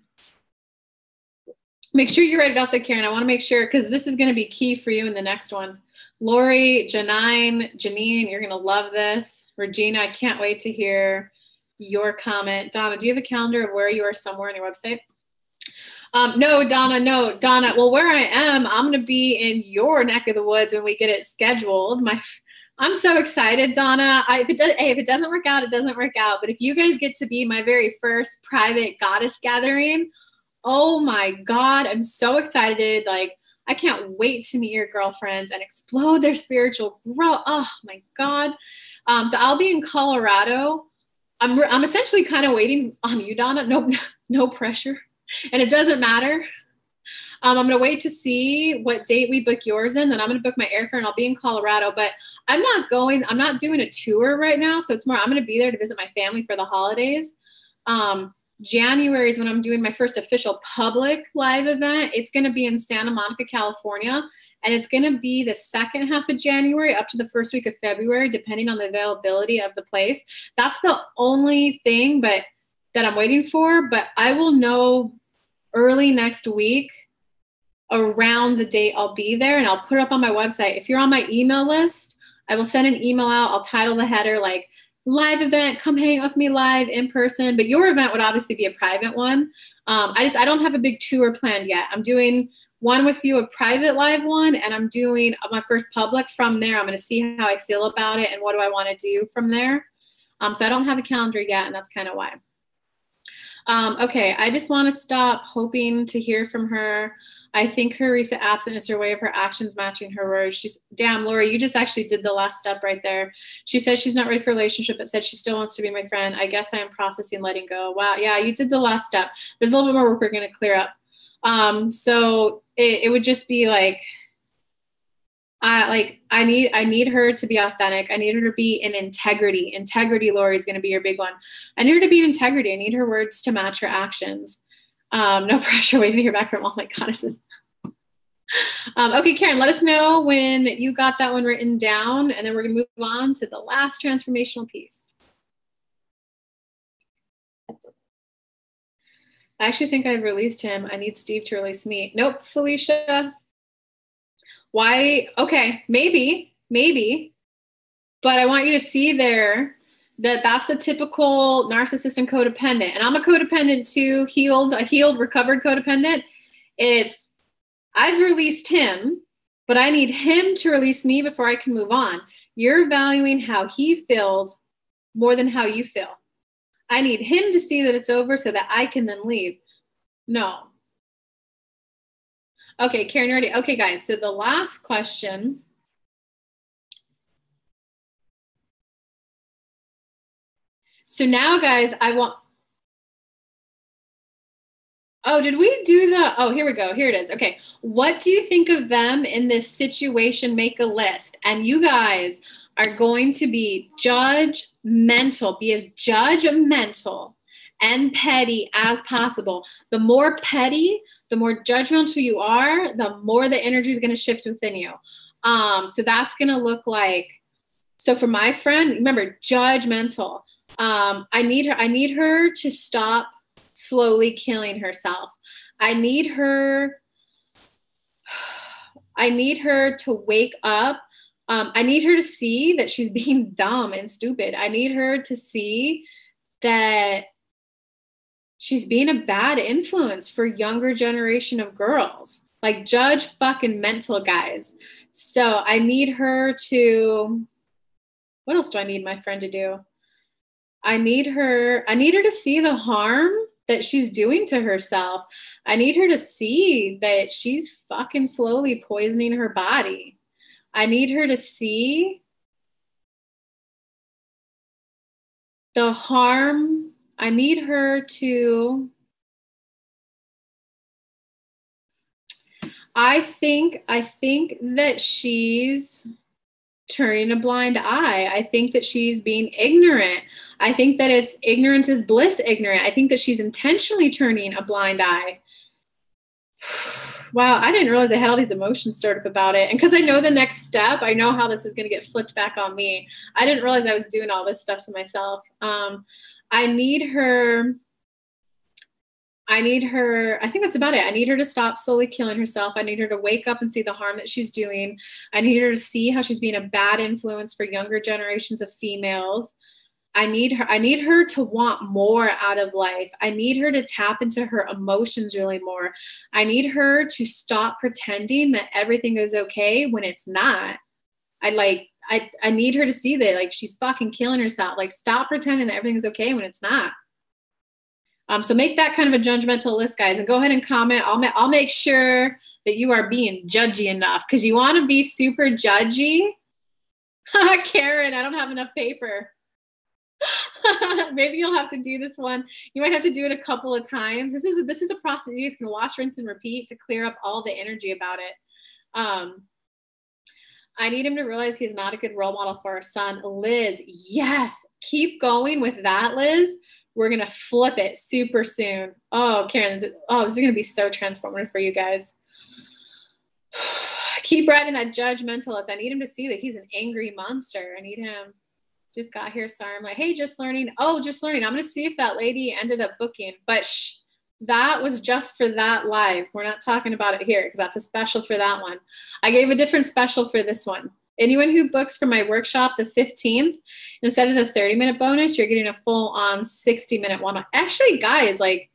Make sure you write it out there, Karen. I want to make sure, because this is going to be key for you in the next one. Lori, Janine, you're going to love this. Regina, I can't wait to hear your comment. Donna, do you have a calendar of where you are somewhere on your website? No, Donna. Well, where I am, I'm going to be in your neck of the woods when we get it scheduled. I'm so excited, Donna. If it doesn't work out, it doesn't work out. But if you guys get to be my very first private goddess gathering, oh my God, I'm so excited. Like, I can't wait to meet your girlfriends and explode their spiritual growth. Oh my God. So I'll be in Colorado. I'm essentially kind of waiting on you, Donna. No pressure. And it doesn't matter. I'm going to wait to see what date we book yours in. Then I'm going to book my airfare and I'll be in Colorado. But I'm not doing a tour right now. So it's more, I'm going to be there to visit my family for the holidays. January is when I'm doing my first official public live event. It's going to be in Santa Monica, California. And it's going to be the second half of January up to the first week of February, depending on the availability of the place. That's the only thing that I'm waiting for. But I will know early next week around the date I'll be there, and I'll put it up on my website. If you're on my email list, I will send an email out. I'll title the header like live event, come hang out with me live in person. But your event would obviously be a private one. I don't have a big tour planned yet. I'm doing one with you, a private live one, and I'm doing my first public from there. I'm going to see how I feel about it and what do I want to do from there. So I don't have a calendar yet, and that's kind of why. Okay, I just want to stop hoping to hear from her. I think her recent absence is her way of her actions matching her words. She's, damn, Lori, you just actually did the last step right there. She said she's not ready for a relationship, but said she still wants to be my friend. I guess I am processing letting go. Wow, yeah, you did the last step. There's a little bit more work we're going to clear up. So it would just be like, I need her to be authentic. I need her to be in integrity. Integrity, Lori, is going to be your big one. I need her to be in integrity. I need her words to match her actions. No pressure, waiting to hear back from all my goddesses. Okay, Karen, let us know when you got that one written down, and then we're going to move on to the last transformational piece. I actually think I've released him. I need Steve to release me. Nope, Felicia. Why? Okay, maybe. But I want you to see there that that's the typical narcissist and codependent. And I'm a codependent too, a healed, recovered codependent. I've released him, but I need him to release me before I can move on. You're valuing how he feels more than how you feel. I need him to see that it's over so that I can then leave. No. Okay, Karen, you're ready. Okay, guys, so the last question. So now, guys, oh, did we do oh, here we go. Here it is. Okay. What do you think of them in this situation? Make a list. And you guys are going to be judgmental. Be as judgmental and petty as possible. The more petty, the more judgmental you are, the more the energy is going to shift within you. So that's going to look like, so for my friend, remember, judgmental. I need her to stop slowly killing herself. I need her to wake up. I need her to see that she's being dumb and stupid. I need her to see that she's being a bad influence for younger generation of girls. Like, judge fucking mental, guys. So I need her to, what else do I need my friend to do? I need her to see the harm that she's doing to herself. I need her to see that she's fucking slowly poisoning her body. I need her to see the harm. I need her to, I think that she's turning a blind eye. I think that she's being ignorant. I think that it's ignorance is bliss ignorant. I think that she's intentionally turning a blind eye. Wow, I didn't realize I had all these emotions stirred up about it. And because I know the next step, I know how this is going to get flipped back on me. I didn't realize I was doing all this stuff to myself. I need her, I think that's about it. I need her to stop slowly killing herself. I need her to wake up and see the harm that she's doing. I need her to see how she's being a bad influence for younger generations of females. I need her to want more out of life. I need her to tap into her emotions really more. I need her to stop pretending that everything is okay when it's not. I need her to see that, like, she's fucking killing herself. Like, stop pretending that everything's okay when it's not. So make that kind of a judgmental list, guys, and go ahead and comment. I'll make sure that you are being judgy enough, because you want to be super judgy. Karen, I don't have enough paper. Maybe you'll have to do this one. You might have to do it a couple of times. This is a process you guys can wash, rinse, and repeat to clear up all the energy about it. I need him to realize he's not a good role model for our son. Liz, yes, keep going with that, Liz. We're going to flip it super soon. Oh, Karen, this is going to be so transformative for you guys. Keep writing that judgmentalist. I need him to see that he's an angry monster. I need him. Just got here. Sorry. I'm like, hey, just learning. Oh, just learning. I'm going to see if that lady ended up booking. But That was just for that live. We're not talking about it here because that's a special for that one. I gave a different special for this one. Anyone who books for my workshop the 15th, instead of the 30-minute bonus, you're getting a full-on 60-minute one. Actually, guys, like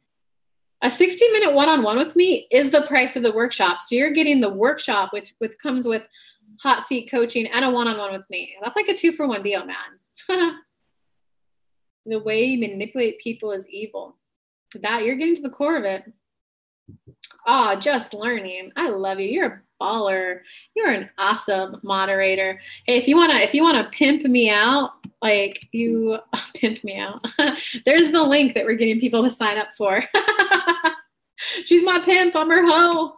a 60-minute one-on-one with me is the price of the workshop. So you're getting the workshop, which comes with hot seat coaching and a one-on-one with me. That's like a 2-for-1 deal, man. The way you manipulate people is evil. That you're getting to the core of it. Oh, just learning. I love you. You're a baller. You're an awesome moderator. Hey, if you wanna pimp me out, like you pimp me out. There's the link that we're getting people to sign up for. She's my pimp. I'm her hoe.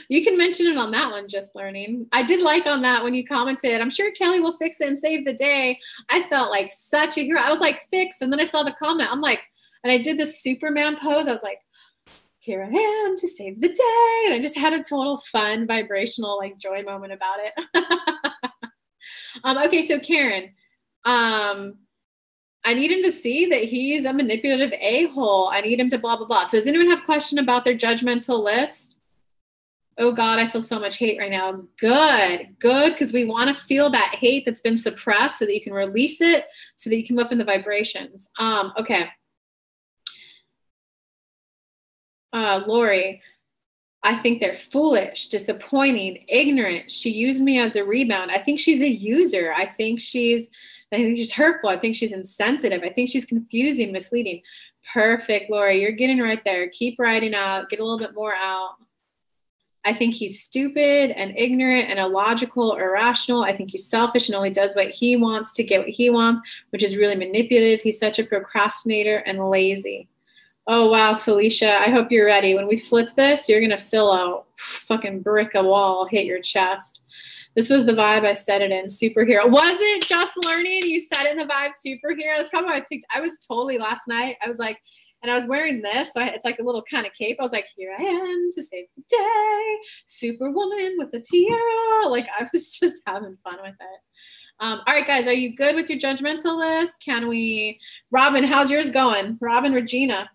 You can mention it on that one, just learning. I did like on that when you commented, I'm sure Kelly will fix it and save the day. I felt like such a hero. I was like, fixed. And then I saw the comment. I'm like, and I did this Superman pose. I was like, here I am to save the day. And I just had a total fun, vibrational, like joy moment about it. Okay, so Karen, I need him to see that he's a manipulative a-hole. I need him to blah, blah, blah. So does anyone have a question about their judgmental list? Oh God, I feel so much hate right now. Good, because we want to feel that hate that's been suppressed so that you can release it, so that you can move in the vibrations. Okay. Lori, I think they're foolish, disappointing, ignorant. She used me as a rebound. I think she's a user. I think she's hurtful. I think she's insensitive. I think she's confusing, misleading. Perfect, Lori. You're getting right there. Keep writing out. Get a little bit more out. I think he's stupid and ignorant and illogical, irrational. I think he's selfish and only does what he wants to get what he wants, which is really manipulative. He's such a procrastinator and lazy. Oh, wow, Felicia, I hope you're ready. When we flip this, you're going to feel a fucking brick of wall hit your chest. This was the vibe I said it in, superhero. Was it just learning? You said it in the vibe, superhero. That's probably what I picked. I was totally last night. I was like, and I was wearing this, so it's like a little kind of cape. I was like, here I am to save the day, superwoman with a tiara. Like, I was just having fun with it. All right, guys, are you good with your judgmental list? Can we, Robin, how's yours going? Robin, Regina.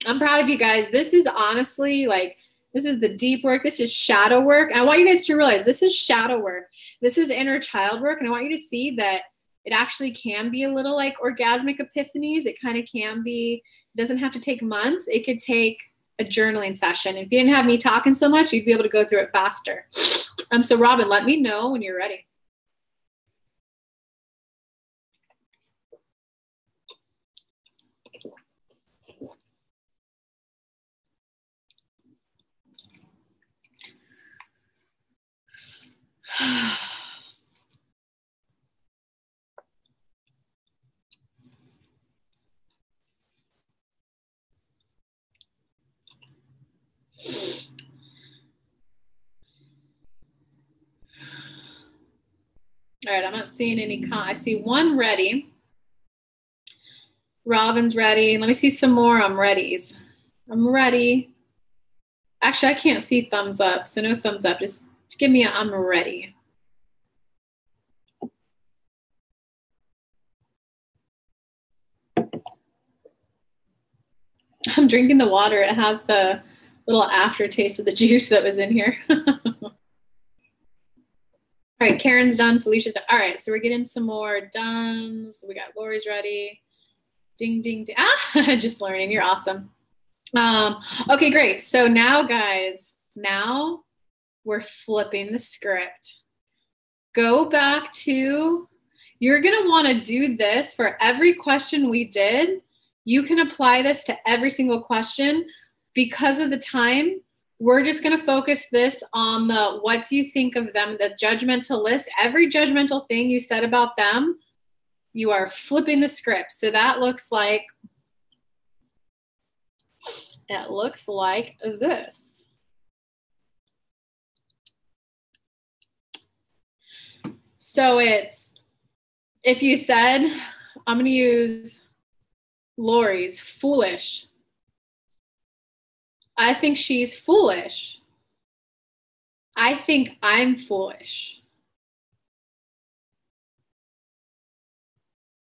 I'm proud of you guys. This is honestly like, this is the deep work. This is shadow work. And I want you guys to realize this is shadow work. This is inner child work. And I want you to see that it actually can be a little like orgasmic epiphanies. It kind of can be, it doesn't have to take months. It could take a journaling session. If you didn't have me talking so much, you'd be able to go through it faster. So Robin, let me know when you're ready. All right, I'm not seeing any. I see one ready. Robin's ready. Let me see some more. I'm ready. I'm ready. Actually, I can't see thumbs up, so no thumbs up. Just give me a I'm ready. I'm drinking the water. It has the little aftertaste of the juice that was in here. All right, Karen's done. Felicia's done. All right, so we're getting some more done. So we got Lori's ready. Ding, ding, ding. Ah, just learning. You're awesome. Okay, great. So now, guys, now we're flipping the script. Go back to, you're going to want to do this for every question we did. You can apply this to every single question. Because of the time, we're just going to focus this on the what do you think of them, the judgmental list. Every judgmental thing you said about them, you are flipping the script. So that looks like, this. So it's, if you said, I'm going to use Lori's, foolish. I think she's foolish. I think I'm foolish.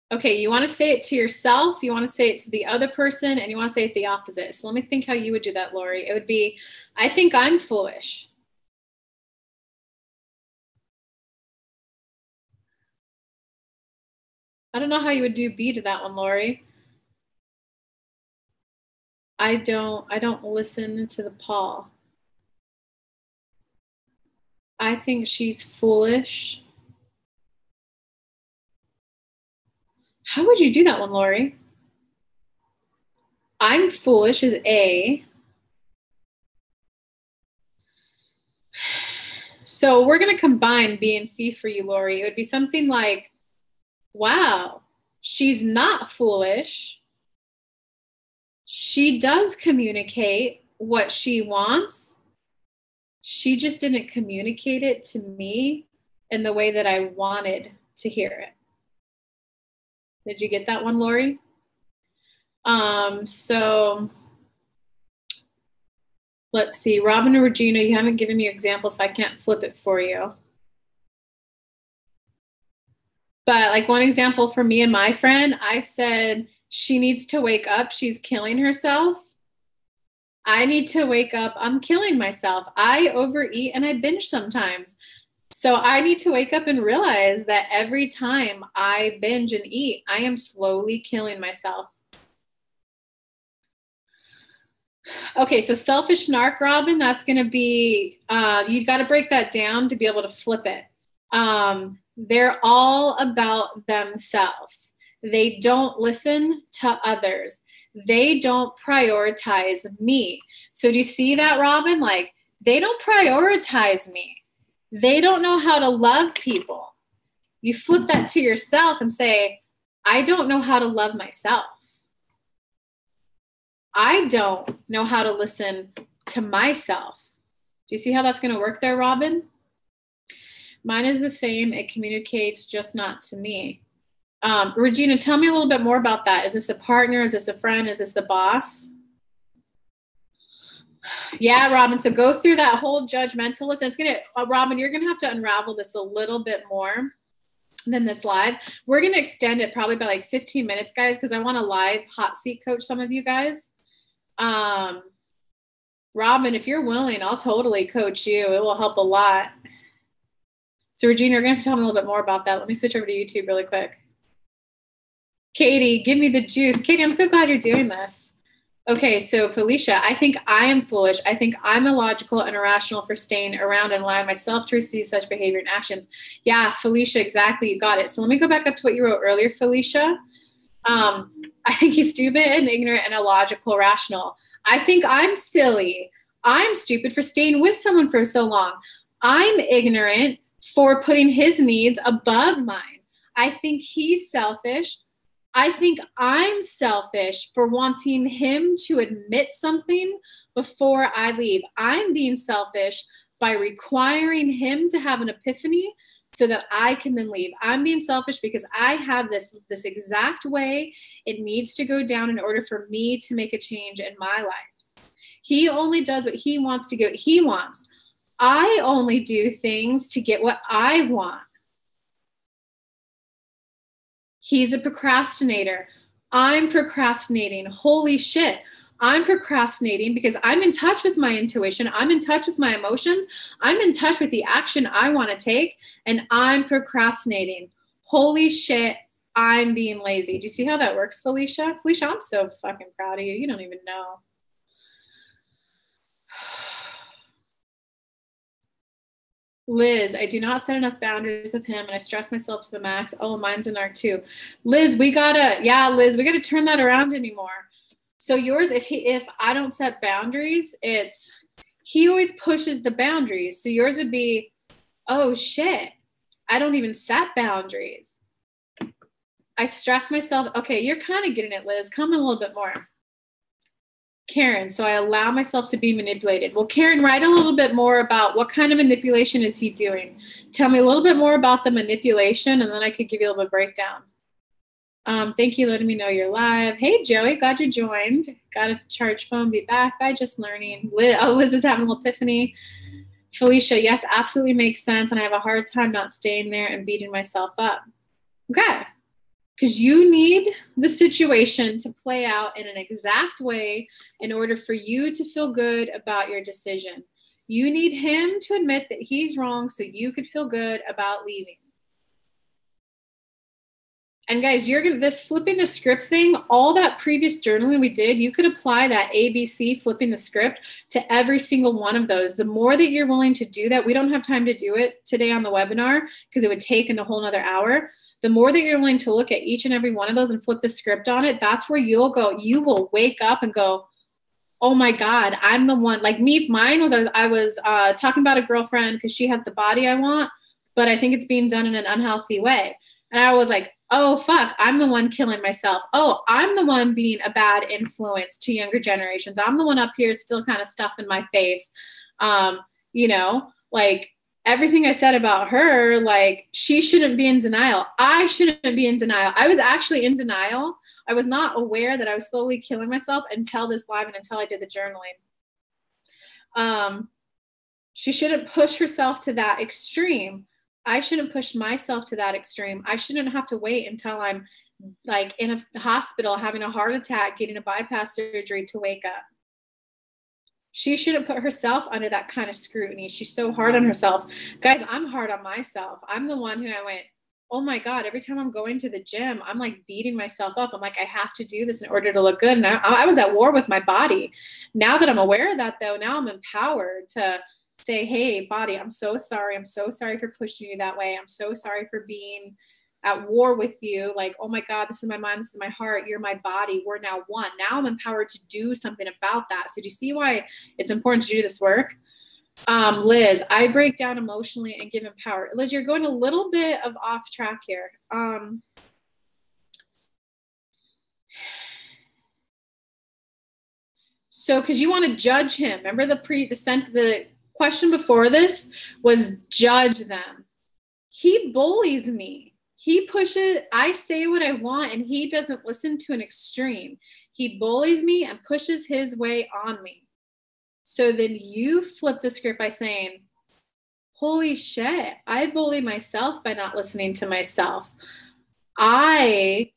Okay, you want to say it to yourself, you want to say it to the other person, and you want to say it the opposite. So let me think how you would do that, Lori. It would be, I think I'm foolish. I don't know how you would do B to that one, Lori. I don't listen to the Paul. I think she's foolish. How would you do that one, Lori? I'm foolish is A. So we're going to combine B and C for you, Lori. It would be something like, wow, she's not foolish. She does communicate what she wants. She just didn't communicate it to me in the way that I wanted to hear it. Did you get that one, Lori? So let's see. Robin or Regina, you haven't given me examples, so I can't flip it for you. But like one example for me and my friend, I said, she needs to wake up. She's killing herself. I need to wake up. I'm killing myself. I overeat and I binge sometimes. So I need to wake up and realize that every time I binge and eat, I am slowly killing myself. Okay, so selfish narc, Robin, that's going to be, you got to break that down to be able to flip it. They're all about themselves. They don't listen to others. They don't prioritize me. So do you see that, Robin? Like, they don't prioritize me. They don't know how to love people. You flip that to yourself and say, I don't know how to love myself. I don't know how to listen to myself. Do you see how that's going to work there, Robin? Mine is the same. It communicates, just not to me. Regina, tell me a little bit more about that. Is this a partner? Is this a friend? Is this the boss? Yeah, Robin. So go through that whole judgmental list. It's gonna, Robin, you're gonna have to unravel this a little bit more than this live. We're gonna extend it probably by like 15 minutes, guys, because I want to live hot seat coach some of you guys. Robin, if you're willing, I'll totally coach you. It will help a lot. So Regina, you're gonna have to tell me a little bit more about that. Let me switch over to YouTube really quick. Katie, give me the juice. Katie, I'm so glad you're doing this. Okay, so Felicia, I think I am foolish. I think I'm illogical and irrational for staying around and allowing myself to receive such behavior and actions. Yeah, Felicia, exactly. You got it. So let me go back up to what you wrote earlier, Felicia. I think he's stupid and ignorant and illogical, rational. I think I'm silly. I'm stupid for staying with someone for so long. I'm ignorant for putting his needs above mine. I think he's selfish. I think I'm selfish for wanting him to admit something before I leave. I'm being selfish by requiring him to have an epiphany so that I can then leave. I'm being selfish because I have this exact way it needs to go down in order for me to make a change in my life. He only does what he wants to get what he wants. I only do things to get what I want. He's a procrastinator. I'm procrastinating. Holy shit. I'm procrastinating because I'm in touch with my intuition. I'm in touch with my emotions. I'm in touch with the action I want to take, and I'm procrastinating. Holy shit. I'm being lazy. Do you see how that works, Felicia? Felicia, I'm so fucking proud of you. You don't even know. Liz, I do not set enough boundaries with him and I stress myself to the max. Oh, mine's an arc too. Liz, we gotta turn that around anymore. So yours, if I don't set boundaries, it's he always pushes the boundaries. So yours would be, oh shit, I don't even set boundaries. I stress myself. Okay, you're kind of getting it, Liz. Come in a little bit more. Karen, so I allow myself to be manipulated. Well, Karen, write a little bit more about what kind of manipulation is he doing? Tell me a little bit more about the manipulation, and then I could give you a little bit of breakdown. Thank you for letting me know you're live. Hey, Joey, glad you joined. Got a charge phone, be back by just learning. Liz is having an epiphany. Felicia, yes, absolutely makes sense, and I have a hard time not staying there and beating myself up. Okay. because you need the situation to play out in an exact way in order for you to feel good about your decision. You need him to admit that he's wrong so you could feel good about leaving. And guys, you're gonna, this flipping the script thing, all that previous journaling we did, you could apply that ABC, flipping the script, to every single one of those. The more that you're willing to do that, we don't have time to do it today on the webinar because it would take a whole nother hour. The more that you're willing to look at each and every one of those and flip the script on it, that's where you'll go, you will wake up and go, oh my God, I'm the one. Like me, mine was, I was talking about a girlfriend because she has the body I want, but I think it's being done in an unhealthy way. And I was like, oh, fuck, I'm the one killing myself. Oh, I'm the one being a bad influence to younger generations. I'm the one up here still kind of stuffing my face. You know, like everything I said about her, like she shouldn't be in denial. I shouldn't be in denial. I was actually in denial. I was not aware that I was slowly killing myself until this live and until I did the journaling. She shouldn't push herself to that extreme. I shouldn't push myself to that extreme. I shouldn't have to wait until I'm like in a hospital having a heart attack, getting a bypass surgery to wake up. She shouldn't put herself under that kind of scrutiny. She's so hard on herself. Guys, I'm hard on myself. I'm the one who I went, oh my God, every time I'm going to the gym, I'm like beating myself up. I'm like, I have to do this in order to look good. And I was at war with my body. Now that I'm aware of that though, now I'm empowered to say, hey, body, I'm so sorry. I'm so sorry for pushing you that way. I'm so sorry for being at war with you. Like, oh my God, this is my mind. This is my heart. You're my body. We're now one. Now I'm empowered to do something about that. So do you see why it's important to do this work? Liz, I break down emotionally and give empowered. Liz, you're going a little bit of off track here. So, because you want to judge him. Remember the question before this was judge them. He bullies me. He pushes, I say what I want and he doesn't listen to an extreme. He bullies me and pushes his way on me. So then you flip the script by saying, holy shit, I bully myself by not listening to myself. I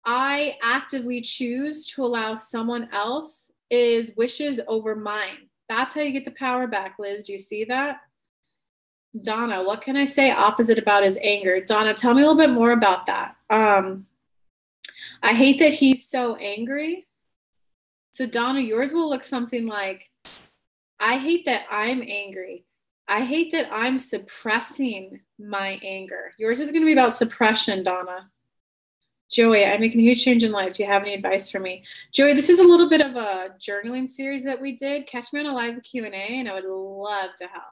actively choose to allow someone else's wishes over mine. That's how you get the power back, Liz. Do you see that? Donna, what can I say opposite about his anger? Donna, tell me a little bit more about that. I hate that he's so angry. So Donna, yours will look something like, I hate that I'm angry. I hate that I'm suppressing my anger. Yours is going to be about suppression, Donna. Joey, I'm making a huge change in life. Do you have any advice for me? Joey, this is a little bit of a journaling series that we did. Catch me on a live Q&A, and I would love to help.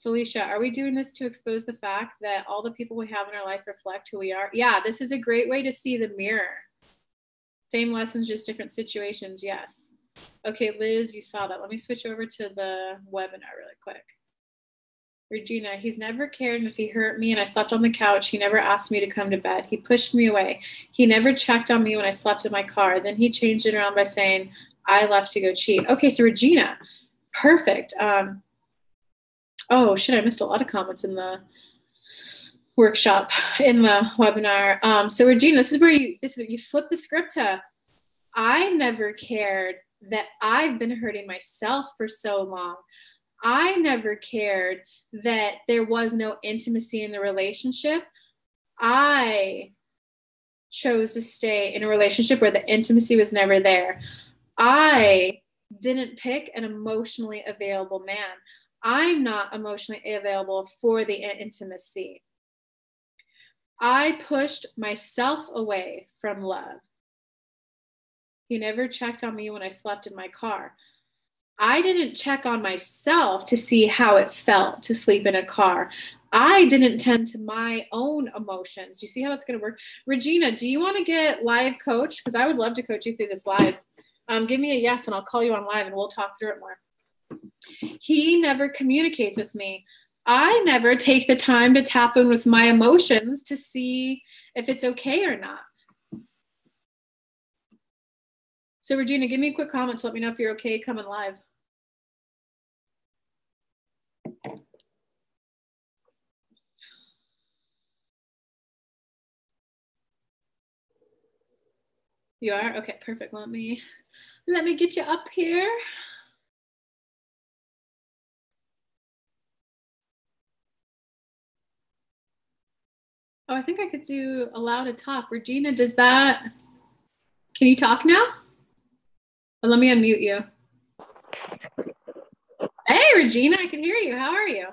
Felicia, are we doing this to expose the fact that all the people we have in our life reflect who we are? Yeah, this is a great way to see the mirror. Same lessons, just different situations. Yes. Okay, Liz, you saw that. Let me switch over to the webinar really quick. Regina, he's never cared, and if he hurt me and I slept on the couch, he never asked me to come to bed. He pushed me away. He never checked on me when I slept in my car. Then he changed it around by saying, I left to go cheat. Okay, so Regina, perfect. Oh, shit, I missed a lot of comments in the workshop, in the webinar. So Regina, this is where you flip the script to, I never cared that I've been hurting myself for so long. I never cared that there was no intimacy in the relationship. I chose to stay in a relationship where the intimacy was never there. I didn't pick an emotionally available man. I'm not emotionally available for the intimacy. I pushed myself away from love. He never checked on me when I slept in my car. I didn't check on myself to see how it felt to sleep in a car. I didn't tend to my own emotions. Do you see how that's going to work? Regina, do you want to get live coach? Because I would love to coach you through this live. Give me a yes and I'll call you on live and we'll talk through it more. He never communicates with me. I never take the time to tap in with my emotions to see if it's okay or not. So Regina, give me a quick comment to let me know if you're okay coming live. You are? Okay, perfect. Let me get you up here. Oh, I think I could do allow to talk. Regina, can you talk now? Or let me unmute you. Hey, Regina, I can hear you. How are you?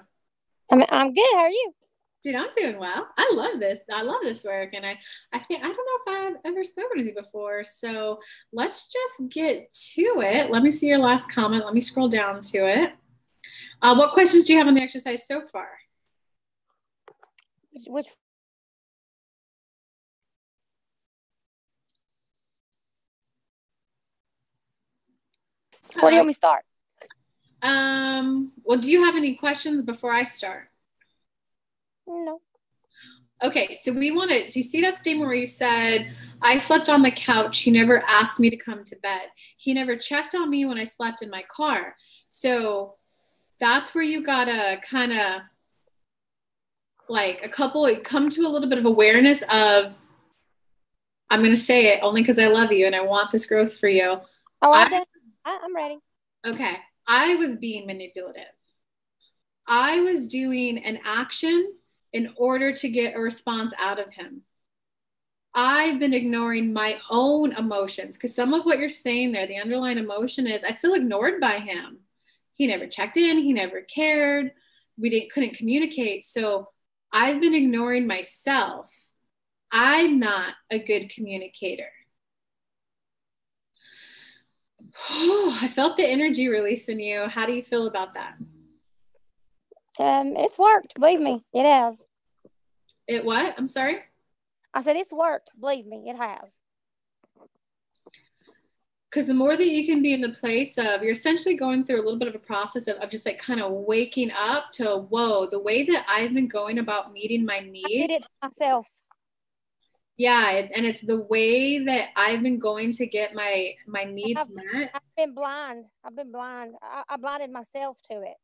I'm good. How are you? Dude, I'm doing well. I love this. I love this work. And I think, I don't know if I've ever spoken with you before. So let's just get to it. Let me see your last comment. Let me scroll down to it. What questions do you have on the exercise so far? Which where do you want me to start? Well, do you have any questions before I start? No. Okay, so you see that statement where you said, I slept on the couch. He never asked me to come to bed. He never checked on me when I slept in my car. So that's where you gotta kind of come to a little bit of awareness of, I'm going to say it only because I love you and I want this growth for you. Oh, I'm ready. Okay. I was being manipulative. I was doing an action in order to get a response out of him. I've been ignoring my own emotions because some of what you're saying there, the underlying emotion is I feel ignored by him. He never checked in, he never cared. Couldn't communicate. So I've been ignoring myself. I'm not a good communicator. I felt the energy release in you. How do you feel about that? It's worked. Believe me, it has. It what? I'm sorry? I said it's worked. Believe me, it has. Because the more that you can be in the place of, you're essentially going through a little bit of a process of just like kind of waking up to, whoa, the way that I've been going about meeting my needs. I did it myself. Yeah, it's the way that I've been going to get my needs met. I've been blind. I blinded myself to it.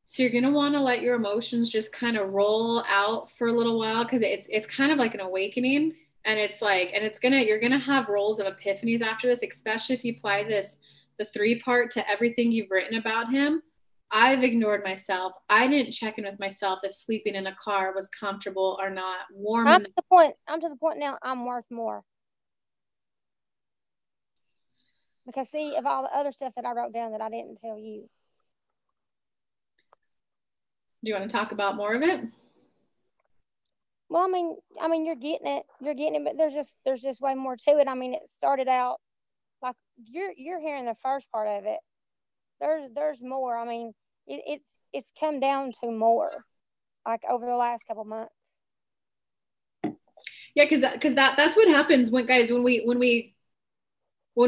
So you're gonna want to let your emotions just kind of roll out for a little while because it's kind of like an awakening, and you're gonna have rolls of epiphanies after this, especially if you apply the 3-part to everything you've written about him. I've ignored myself. I didn't check in with myself if sleeping in a car was comfortable or not, warm enough. I'm to the point now I'm worth more. Because see, of all the other stuff that I wrote down that I didn't tell you. Do you want to talk about more of it? Well, I mean, you're getting it, but there's just way more to it. I mean, it started out like you're hearing the first part of it. There's more. I mean, it's come down to more, like over the last couple months. Yeah, because that's what happens when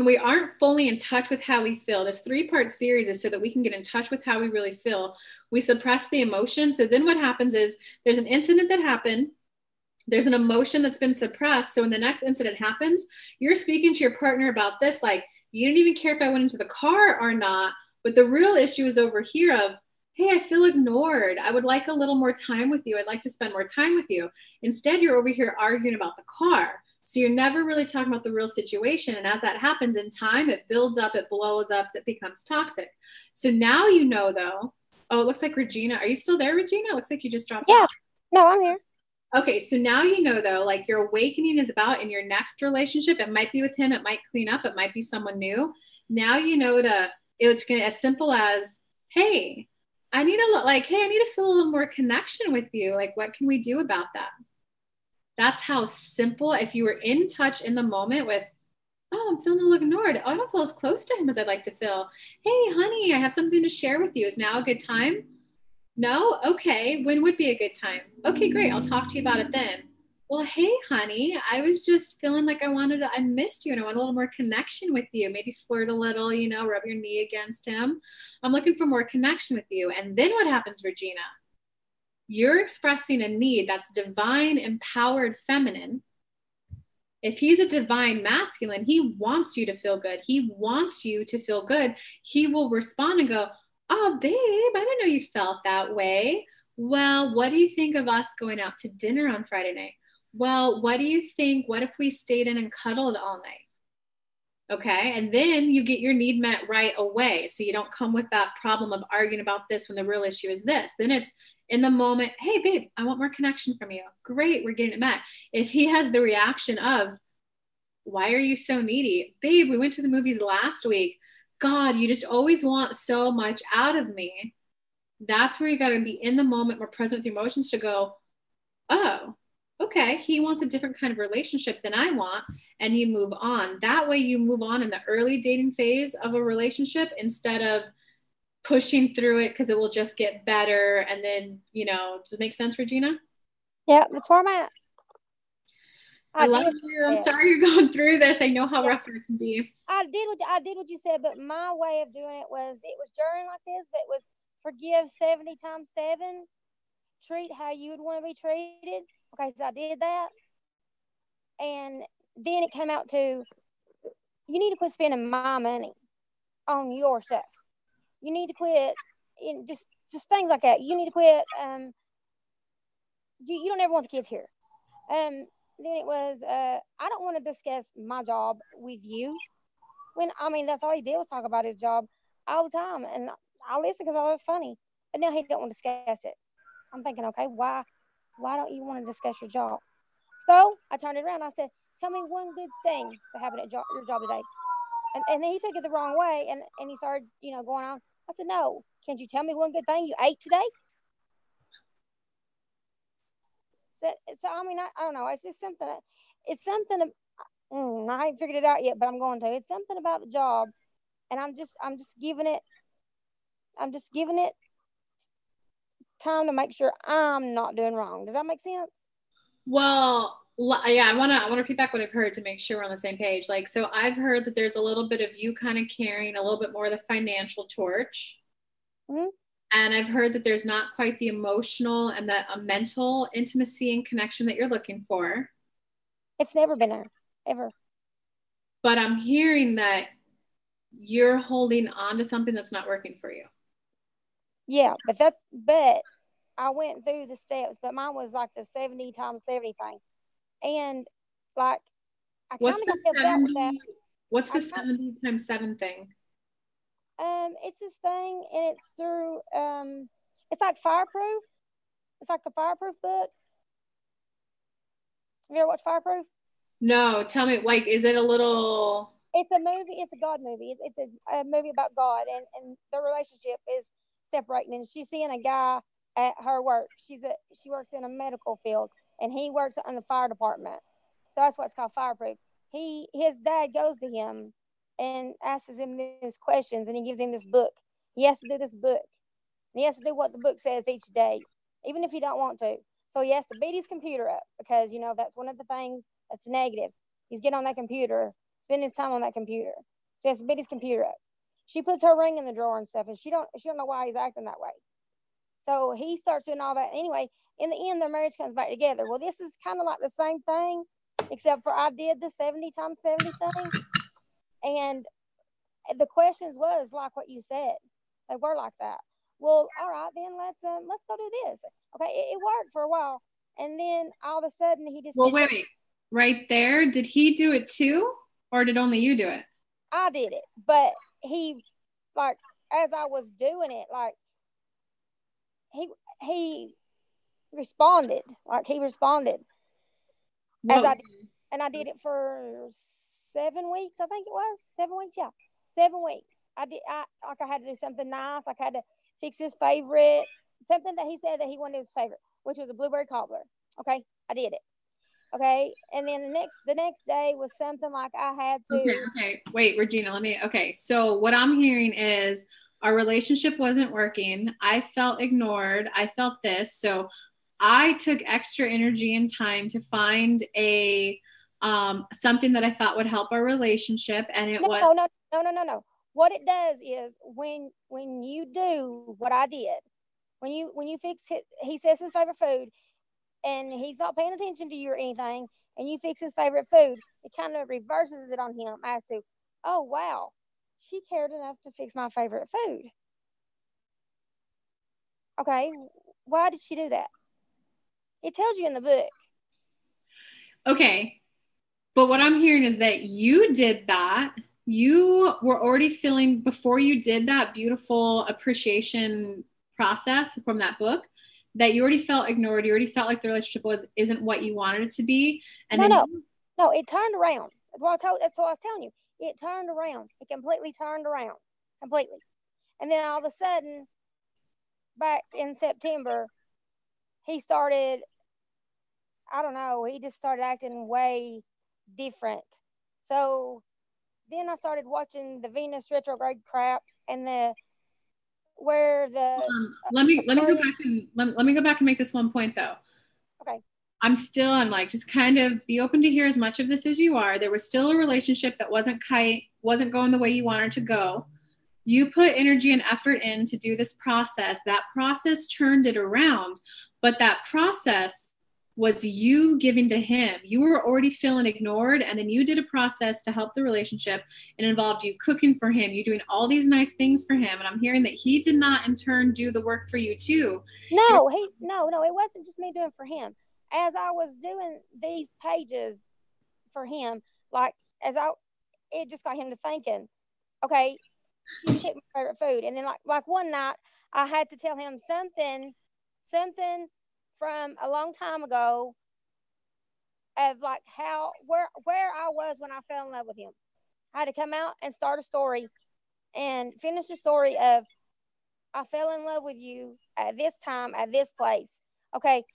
we aren't fully in touch with how we feel. This 3-part series is so that we can get in touch with how we really feel. We suppress the emotion. So then what happens is there's an incident that happened. There's an emotion that's been suppressed. So when the next incident happens, you're speaking to your partner about this, like, you didn't even care if I went into the car or not. But the real issue is over here of, hey, I feel ignored. I would like a little more time with you. I'd like to spend more time with you. Instead, you're over here arguing about the car. So you're never really talking about the real situation. And as that happens in time, it builds up, it blows up, it becomes toxic. So now you know, though. Oh, it looks like Regina. Are you still there, Regina? It looks like you just dropped off. No, I'm here. Okay, so now you know, though, like your awakening is about in your next relationship. It might be with him, it might clean up, it might be someone new. Now you know it's gonna as simple as, hey, I need to feel a little more connection with you. Like, what can we do about that? That's how simple. If you were in touch in the moment with, oh, I'm feeling a little ignored. Oh, I don't feel as close to him as I'd like to feel. Hey, honey, I have something to share with you. Is now a good time? No? Okay. When would be a good time? Okay, great. I'll talk to you about it then. Well, hey, honey, I was just feeling like I missed you and I want a little more connection with you. Maybe flirt a little, rub your knee against him. I'm looking for more connection with you. And then what happens, Regina? You're expressing a need that's divine, empowered, feminine. If he's a divine masculine, he wants you to feel good. He wants you to feel good. He will respond and go, oh, babe, I didn't know you felt that way. Well, what do you think of us going out to dinner on Friday night? Well, what do you think? What if we stayed in and cuddled all night? Okay. And then you get your need met right away. So you don't come with that problem of arguing about this when the real issue is this. Then it's in the moment, hey, babe, I want more connection from you. Great. We're getting it met. If he has the reaction of, why are you so needy? Babe, we went to the movies last week. God, you just always want so much out of me. That's where you got to be in the moment, more present with your emotions to go, oh, okay, he wants a different kind of relationship than I want, and you move on. That way, you move on in the early dating phase of a relationship instead of pushing through it because it will just get better. And then, does it make sense, Regina? Yeah, that's where I'm at. I love you. I'm sorry you're going through this. I know how rough it can be. I did what you said, but my way of doing it was during like this, but it was forgive 70 times 7, treat how you would want to be treated. Okay, so I did that. And then it came out to, you need to quit spending my money on your stuff. You need to quit in just things like that. You need to quit. You don't ever want the kids here. Then it was, I don't want to discuss my job with you. That's all he did was talk about his job all the time. And I listened because I thought it was funny. But now he don't want to discuss it. I'm thinking, okay, why don't you want to discuss your job? So I turned it around. I said, tell me one good thing that happened at your job today. And then he took it the wrong way. And he started, going on. I said, no, can't you tell me one good thing you ate today? So I don't know. It's just something. It's something. I haven't figured it out yet, but I'm going to. It's something about the job, and I'm just giving it. I'm just giving it time to make sure I'm not doing wrong. Does that make sense? Well, yeah, I want to repeat back what I've heard to make sure we're on the same page. So I've heard that there's a little bit of you kind of carrying a little bit more of the financial torch. Mm-hmm. And I've heard that there's not quite the emotional and the mental intimacy and connection that you're looking for. It's never been there, ever. But I'm hearing that you're holding on to something that's not working for you. Yeah, but I went through the steps, but mine was like the 70 times 70 thing. And like, I kind of got dealt with that. What's the 70 times 7 thing? It's this thing, and it's through, it's like Fireproof. It's like the Fireproof book. Have you ever watched Fireproof? No, tell me, is it a little... It's a movie. It's a God movie. It's a movie about God, and the relationship is separating. And she's seeing a guy at her work. She works in a medical field, and he works in the fire department. So that's why it's called Fireproof. His dad goes to him and asks him these questions, and he gives him this book. He has to do this book. And he has to do what the book says each day, even if he don't want to. So he has to beat his computer up because, that's one of the things that's negative. He's getting on that computer, spending his time on that computer. So he has to beat his computer up. She puts her ring in the drawer and stuff, and she don't know why he's acting that way. So he starts doing all that. Anyway, in the end, their marriage comes back together. Well, this is kind of like the same thing, except for I did the 70 times 70 thing. And the questions was like what you said. They were like that. Well, all right, then let's go do this. Okay, it worked for a while. And then all of a sudden he just... Well, wait. Right there, did he do it too? Or did only you do it? I did it. But he, like, as I was doing it, like, he responded. Like, he responded. As I did. And I did it for 7 weeks, I think it was. 7 weeks, yeah. 7 weeks. I had to do something nice. Like, I had to fix his favorite, something that he said that he wanted his favorite, which was a blueberry cobbler. Okay, I did it. Okay, and then the next day was something like I had to... Okay. Wait, Regina, so what I'm hearing is our relationship wasn't working. I felt ignored. I felt this. So I took extra energy and time to find a something that I thought would help our relationship, and it was... No. What it does is when you do what I did, when you fix it, he says his favorite food, and he's not paying attention to you or anything, and you fix his favorite food, it kind of reverses it on him as to, oh, wow, she cared enough to fix my favorite food. Okay, why did she do that? It tells you in the book. Okay. But what I'm hearing is that you did that. You were already feeling, before you did that beautiful appreciation process from that book, that you already felt ignored. You already felt like the relationship isn't what you wanted it to be. And No, then no, no. It turned around. That's what I was telling you. It turned around. It completely turned around, completely. And then all of a sudden, back in September, he started. I don't know. He just started acting way different. So then I started watching the Venus retrograde crap and the where the let me go back and let me go back and make this one point though. okay. I'm like, just kind of be open to hear as much of this as you are. There was still a relationship that wasn't going the way you wanted to go. You put energy and effort in to do this process. That process turned it around, but that process was you giving to him. You were already feeling ignored, and then you did a process to help the relationship. It involved you cooking for him, you doing all these nice things for him, and I'm hearing that he did not in turn do the work for you too. No, it wasn't just me doing for him. As I was doing these pages for him, like it just got him to thinking, okay, you cook my favorite food. And then like one night I had to tell him something from a long time ago of like where I was when I fell in love with him. I had to come out and start a story and finish the story of I fell in love with you at this time at this place. Okay.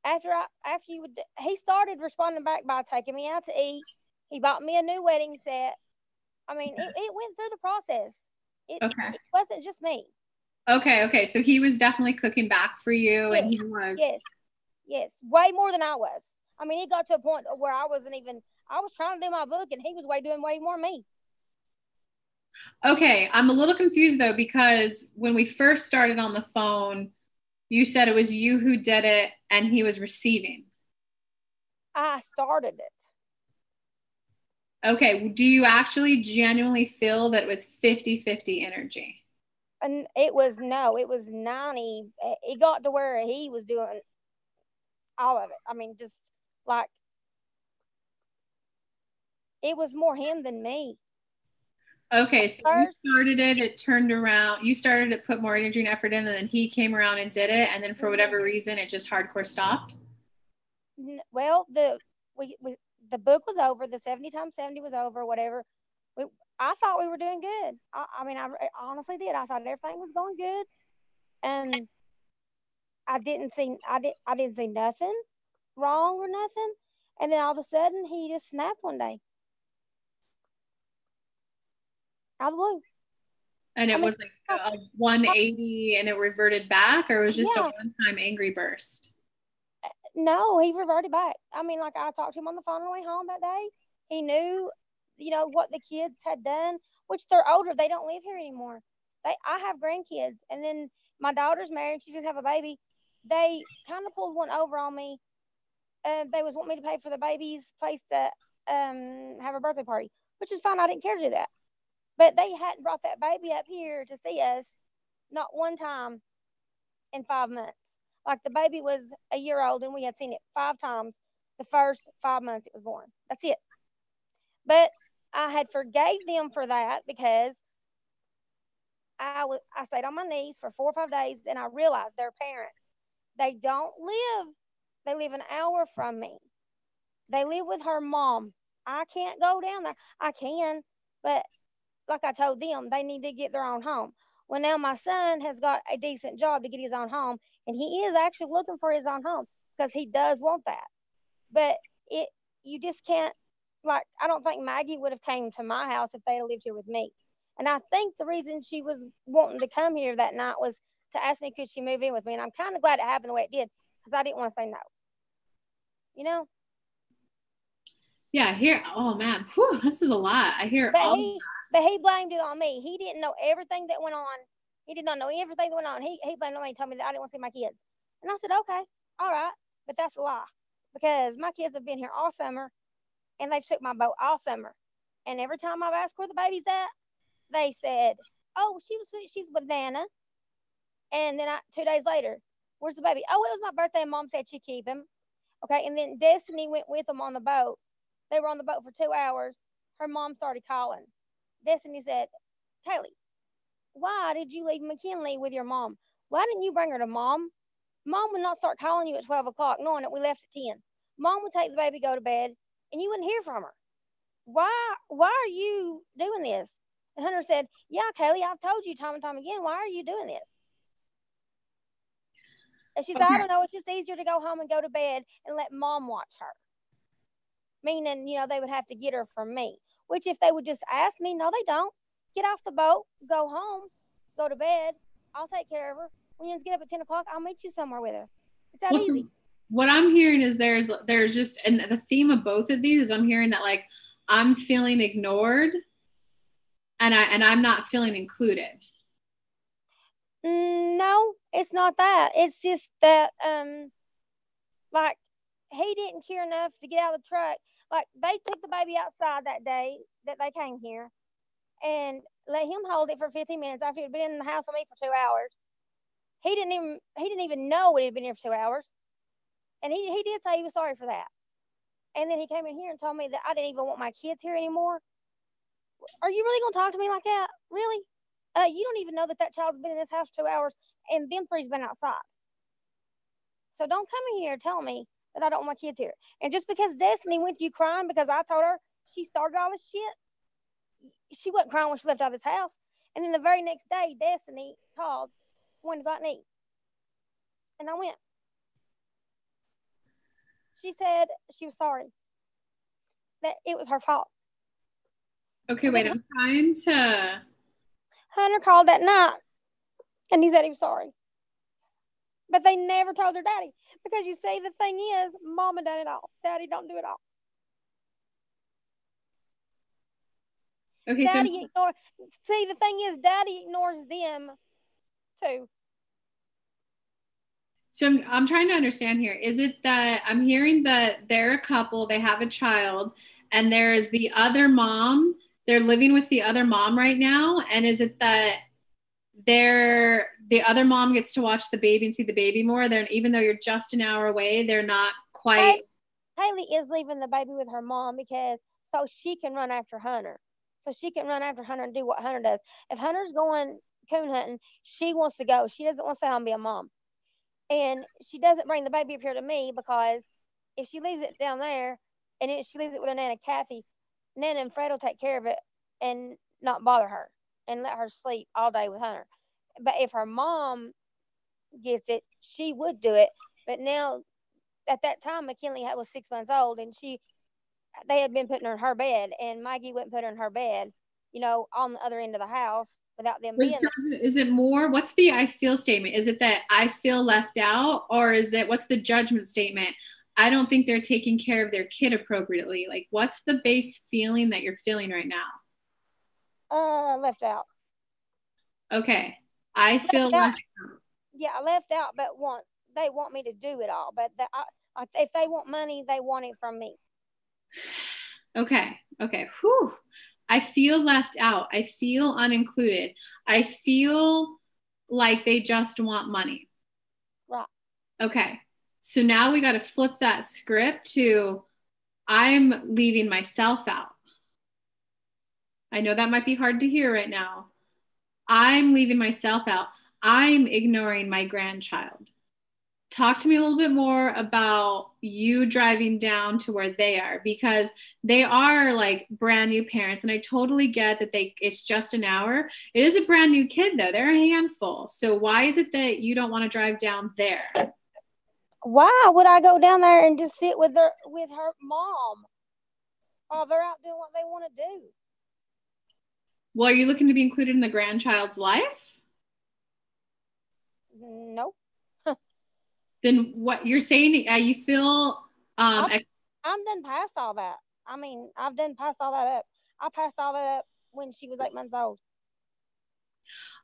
He started responding back by taking me out to eat. He bought me a new wedding set. I mean, it went through the process. Okay. It wasn't just me. Okay. So he was definitely cooking back for you, Yes, and he was. yes, way more than I was. I mean, it got to a point where I wasn't even. I was trying to do my book, and he was doing way more than me. Okay, I'm a little confused though, because when we first started on the phone, you said it was you who did it and he was receiving. I started it. Okay, do you actually genuinely feel that it was 50-50 energy? And it was 90. It got to where he was doing all of it. I mean, just like it was more him than me. Okay, so you started it, it turned around, you started to put more energy and effort in, and then he came around and did it, and then for whatever reason, it just hardcore stopped? Well, the book was over, the 70 times 70 was over, whatever. I thought we were doing good. I mean, I honestly did. I thought everything was going good. And I didn't see nothing wrong or nothing. And then all of a sudden, he just snapped one day. Out of the blue. And it was like a 180 and it reverted back, or it was just a one-time angry burst? No, he reverted back. I mean, like I talked to him on the phone on the way home that day. He knew, what the kids had done, which they're older. They don't live here anymore. I have grandkids. And then my daughter's married. She just have a baby. They kind of pulled one over on me. They was wanting me to pay for the baby's place to have a birthday party, which is fine. I didn't care to do that. But they hadn't brought that baby up here to see us not one time in 5 months. Like the baby was a year old and we had seen it 5 times the first 5 months it was born. That's it. But I had forgave them for that because I stayed on my knees for 4 or 5 days and I realized their parents. They live an hour from me. They live with her mom. I can't go down there. I can, but like I told them, they need to get their own home. Well, now my son has got a decent job to get his own home, and he is actually looking for his own home because he does want that. But you just can't, like, I don't think Maggie would have came to my house if they had lived here with me. And I think the reason she was wanting to come here that night was to ask me could she move in with me. And I'm kind of glad it happened the way it did because I didn't want to say no. You know? Yeah, here. Oh man, whew, this is a lot. I hear but he blamed it on me. He didn't know everything that went on. He did not know everything that went on. He blamed it on me and told me that I didn't want to see my kids. And I said, okay, all right. But that's a lie because my kids have been here all summer and they've took my boat all summer. And every time I've asked where the baby's at, they said, oh, she's with Nana. And then 2 days later, where's the baby? Oh, it was my birthday and Mom said she'd keep him. Okay, and then Destiny went with them on the boat. They were on the boat for 2 hours. Her mom started calling. Destiny said, Kaylee, why did you leave McKinley with your mom? Why didn't you bring her to mom? Mom would not start calling you at 12 o'clock, knowing that we left at 10. Mom would take the baby, go to bed, and you wouldn't hear from her. Why are you doing this? And Hunter said, yeah, Kaylee, I've told you time and time again, why are you doing this? And she said, I don't know, it's just easier to go home and go to bed and let mom watch her. Meaning, they would have to get her from me. Which if they would just ask me, no, they don't. Get off the boat, go home, go to bed. I'll take care of her. When you get up at 10 o'clock, I'll meet you somewhere with her. It's that easy. So what I'm hearing is there's just, and the theme of both of these is I'm hearing that like I'm feeling ignored and I'm not feeling included. No, it's not that. It's just that like he didn't care enough to get out of the truck. Like they took the baby outside that day that they came here and let him hold it for 15 minutes after he'd been in the house with me for 2 hours. He didn't even know it had been here for 2 hours. And he did say he was sorry for that. And then he came in here and told me that I didn't even want my kids here anymore. Are you really going to talk to me like that? Really? You don't even know that child's been in this house 2 hours and them three's been outside. So don't come in here telling me that I don't want my kids here. And just because Destiny went to you crying because I told her she started all this shit, she wasn't crying when she left out of this house. And then the very next day, Destiny called, wanted to go out and eat. And I went. She said she was sorry. That it was her fault. Okay, wait, I'm trying to... Hunter called that night, and he said he was sorry. But they never told their daddy. Because you see, the thing is, Mama done it all. Daddy don't do it all. Okay, See, the thing is, Daddy ignores them, too. So I'm trying to understand here. Is it that I'm hearing that they're a couple, they have a child, and there's the other mom, they're living with the other mom right now? And is it that the other mom gets to watch the baby and see the baby more? Even though you're just an hour away, they're not quite... Haley is leaving the baby with her mom because so she can run after Hunter. So she can run after Hunter and do what Hunter does. If Hunter's going coon hunting, she wants to go. She doesn't want to stay home and be a mom. And she doesn't bring the baby up here to me because if she leaves it down there and she leaves it with her Nana Kathy, Nana and Fred will take care of it and not bother her and let her sleep all day with Hunter. But if her mom gets it, she would do it. But now, at that time, McKinley was 6 months old, and they had been putting her in her bed, and Maggie wouldn't put her in her bed, on the other end of the house without them being there. Is it more, what's the I feel statement? Is it that I feel left out, or what's the judgment statement? I don't think they're taking care of their kid appropriately. Like, what's the base feeling that you're feeling right now? Left out. Okay. I feel left out. Yeah, left out, but they want me to do it all. But if they want money, they want it from me. Okay. Whew. I feel left out. I feel unincluded. I feel like they just want money. Right. Okay. So now we got to flip that script to I'm leaving myself out. I know that might be hard to hear right now. I'm leaving myself out. I'm ignoring my grandchild. Talk to me a little bit more about you driving down to where they are, because they are like brand new parents. And I totally get that it's just an hour. It is a brand new kid though. They're a handful. So why is it that you don't want to drive down there? Why would I go down there and just sit with her mom while they're out doing what they want to do? Well, are you looking to be included in the grandchild's life? Nope. Then what you're saying, you feel... I'm done past all that. I mean, I've done past all that up. I passed all that up when she was 8 months old.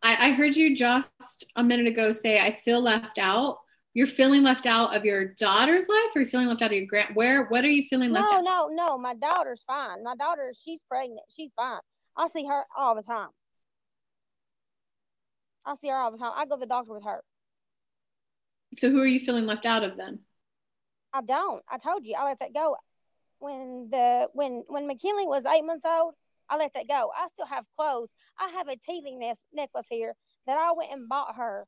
I heard you just a minute ago say, I feel left out. You're feeling left out of your daughter's life, or you're feeling left out of your what are you feeling left out? No. My daughter's fine. My daughter, she's pregnant. She's fine. I see her all the time. I see her all the time. I go to the doctor with her. So who are you feeling left out of then? I don't. I told you, I let that go. When McKinley was 8 months old, I let that go. I still have clothes. I have a teething necklace here that I went and bought her.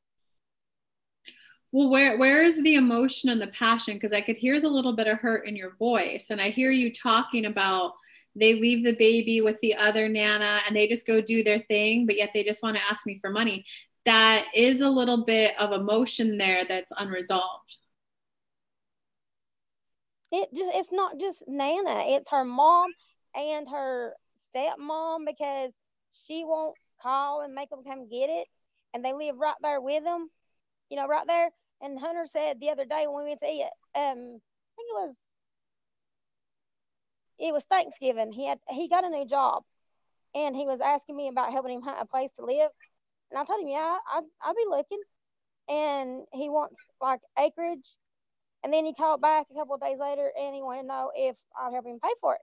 Well, where is the emotion and the passion? Because I could hear the little bit of hurt in your voice, and I hear you talking about they leave the baby with the other nana and they just go do their thing, but yet they just want to ask me for money. That is a little bit of emotion there that's unresolved. It's not just Nana, it's her mom and her stepmom, because she won't call and make them come get it, and they live right there with them, right there. And Hunter said the other day when we went to eat, I think it was Thanksgiving. He got a new job, and he was asking me about helping him hunt a place to live, and I told him, yeah, I'll be looking, and he wants like acreage. And then he called back a couple of days later, and he wanted to know if I'd help him pay for it.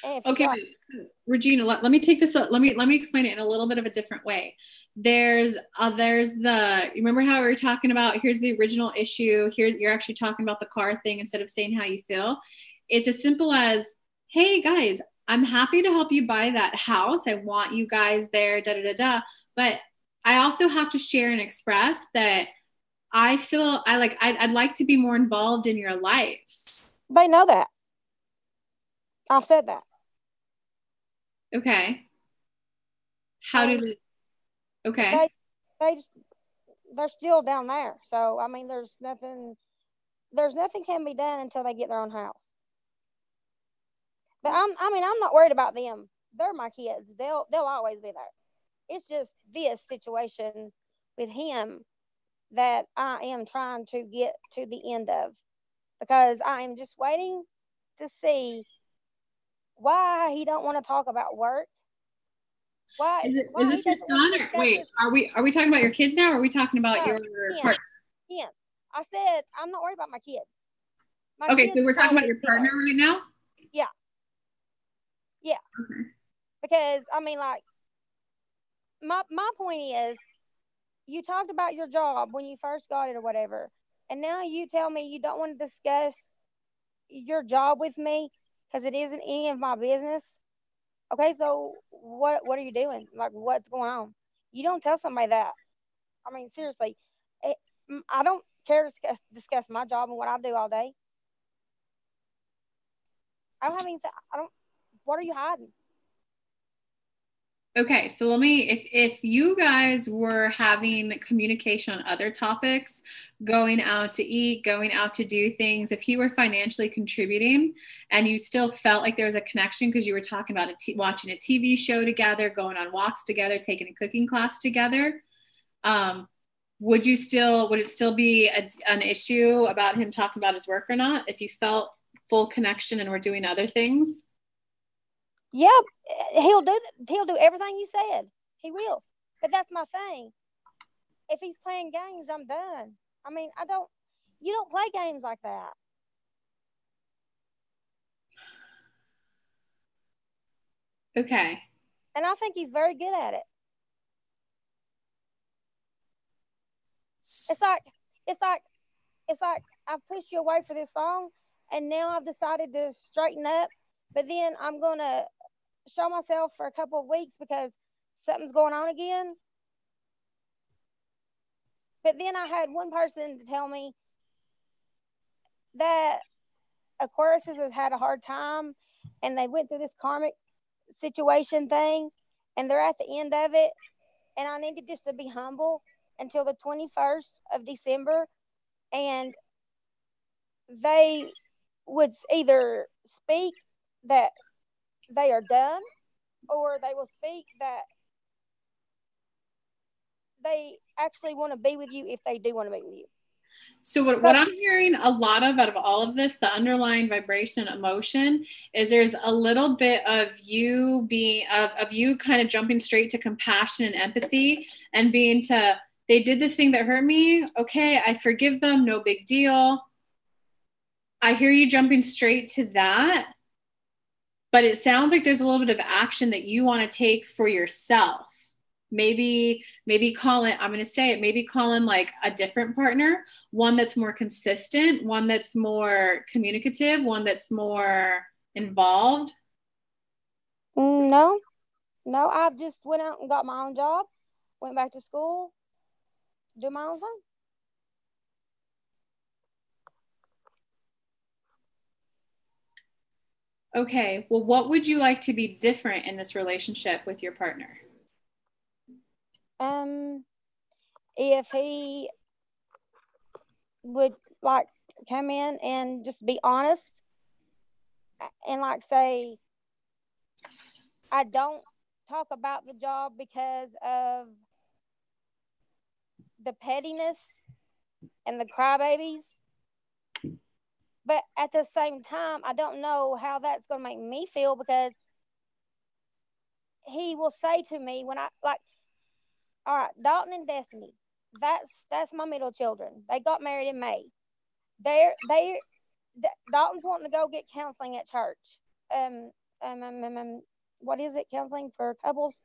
And Okay, wait. So, Regina, let me take this up. Let me explain it in a little bit of a different way. There's you remember how we were talking about, here's the original issue. Here you're actually talking about the car thing instead of saying how you feel. It's as simple as, hey guys, I'm happy to help you buy that house. I want you guys there, da da da da. But I also have to share and express that I feel I'd like to be more involved in your lives. they know that. I've said that. Okay. How do they? Okay. They're still down there. So I mean, there's nothing can be done until they get their own house. But I'm not worried about them. They're my kids. They'll always be there. It's just this situation with him that I am trying to get to the end of, because I am just waiting to see why he don't want to talk about work. Why is this your son, or wait, are we talking about your kids now, or are we talking about your partner? Him. I said I'm not worried about my kids. Okay, so we're talking about your partner right now? Yeah. Yeah. Okay. Because I mean, like, my point is, you talked about your job when you first got it or whatever, and now you tell me you don't want to discuss your job with me because it isn't any of my business. Okay, so what are you doing? Like, what's going on? You don't tell somebody that. I mean, seriously, I don't care to discuss my job and what I do all day. I don't have anything. What are you hiding? Okay, so if you guys were having communication on other topics, going out to eat, going out to do things, if he were financially contributing and you still felt like there was a connection because you were talking about watching a TV show together, going on walks together, taking a cooking class together, would it still be an issue about him talking about his work or not if you felt full connection and were doing other things? Yeah, he'll do everything you said. He will. But that's my thing. If he's playing games, I'm done. I mean, you don't play games like that. Okay. And I think he's very good at it. It's like I've pushed you away for this long, and now I've decided to straighten up, but then I'm going to show myself for a couple of weeks because something's going on again. But then I had one person to tell me that Aquarius has had a hard time and they went through this karmic situation thing and they're at the end of it. And I needed just to be humble until the 21st of December. And they would either speak that they are done, or they will speak that they actually want to be with you if they do want to be with you. So what I'm hearing a lot of out of all of this, the underlying vibration and emotion, is there's a little bit of you kind of jumping straight to compassion and empathy and they did this thing that hurt me. Okay, I forgive them. No big deal. I hear you jumping straight to that, but it sounds like there's a little bit of action that you want to take for yourself. maybe call in, I'm going to say it, maybe call in like a different partner, one that's more consistent, one that's more communicative, one that's more involved. No, I just went out and got my own job, went back to school, do my own thing. Okay, well, what would you like to be different in this relationship with your partner? If he would like come in and just be honest and like say, I don't talk about the job because of the pettiness and the crybabies. But at the same time, I don't know how that's going to make me feel, because he will say to me when I like, all right, Dalton and Destiny, that's my middle children. They got married in May. Dalton's wanting to go get counseling at church. What is it? Counseling for couples.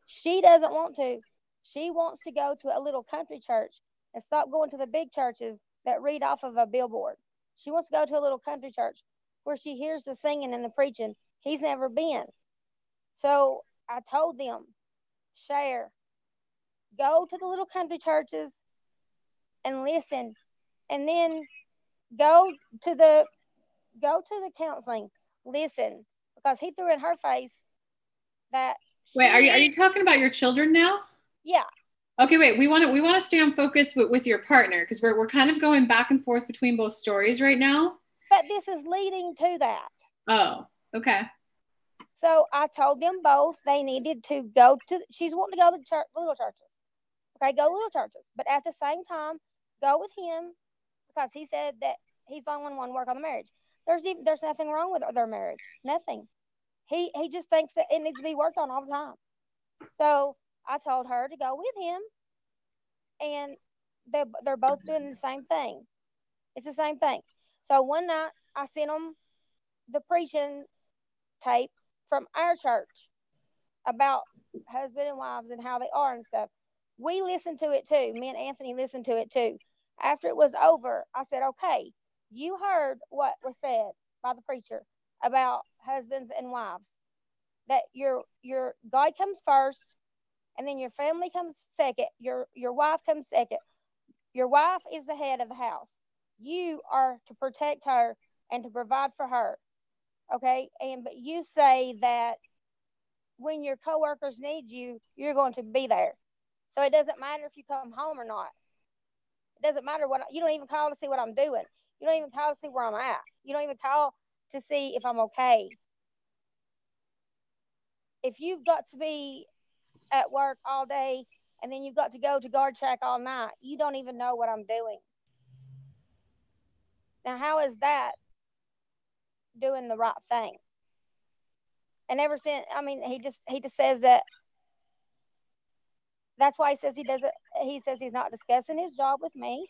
She doesn't want to. She wants to go to a little country church and stop going to the big churches that read off of a billboard. She wants to go to a little country church where she hears the singing and the preaching. He's never been. So I told them, share, go to the little country churches and listen, and then go to the counseling, listen, because he threw in her face that. Wait, are you talking about your children now? Yeah. Okay, wait. We want to stay on focus with your partner, because we're kind of going back and forth between both stories right now. But this is leading to that. Oh, okay. So I told them both they needed to go to. She's wanting to go to little churches. Okay, go to little churches, but at the same time, go with him, because he said that he's the only one wanting to work on the marriage. There's nothing wrong with their marriage. Nothing. He just thinks that it needs to be worked on all the time. So I told her to go with him, and they're both doing the same thing. It's the same thing. So one night I sent them the preaching tape from our church about husband and wives and how they are and stuff. We listened to it too. Me and Anthony listened to it too. After it was over, I said, okay, you heard what was said by the preacher about husbands and wives, that your God comes first, and then your family comes second, your wife comes second. Your wife is the head of the house. You are to protect her and to provide for her. Okay? But you say that when your coworkers need you, you're going to be there. So it doesn't matter if you come home or not. It doesn't matter you don't even call to see what I'm doing. You don't even call to see where I'm at. You don't even call to see if I'm okay. If you've got to be at work all day and then you've got to go to guard shack all night, you don't even know what I'm doing. Now, how is that doing the right thing? And ever since, I mean, he just says that. That's why he says he doesn't. He says he's not discussing his job with me,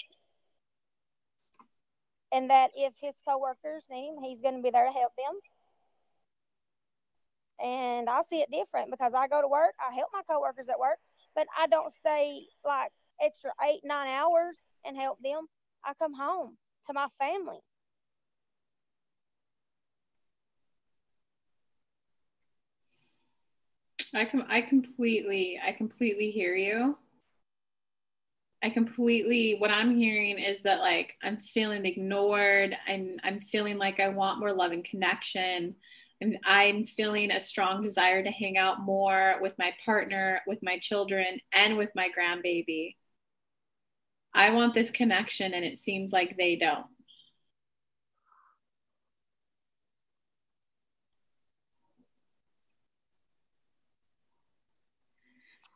and that if his coworkers need him, he's going to be there to help them. And I see it different, because I go to work, I help my coworkers at work, but I don't stay like extra 8-9 hours and help them. I come home to my family. I completely hear you. What I'm hearing is that, like, I'm feeling ignored. I'm feeling like I want more love and connection. And I'm feeling a strong desire to hang out more with my partner, with my children, and with my grandbaby. I want this connection, and it seems like they don't.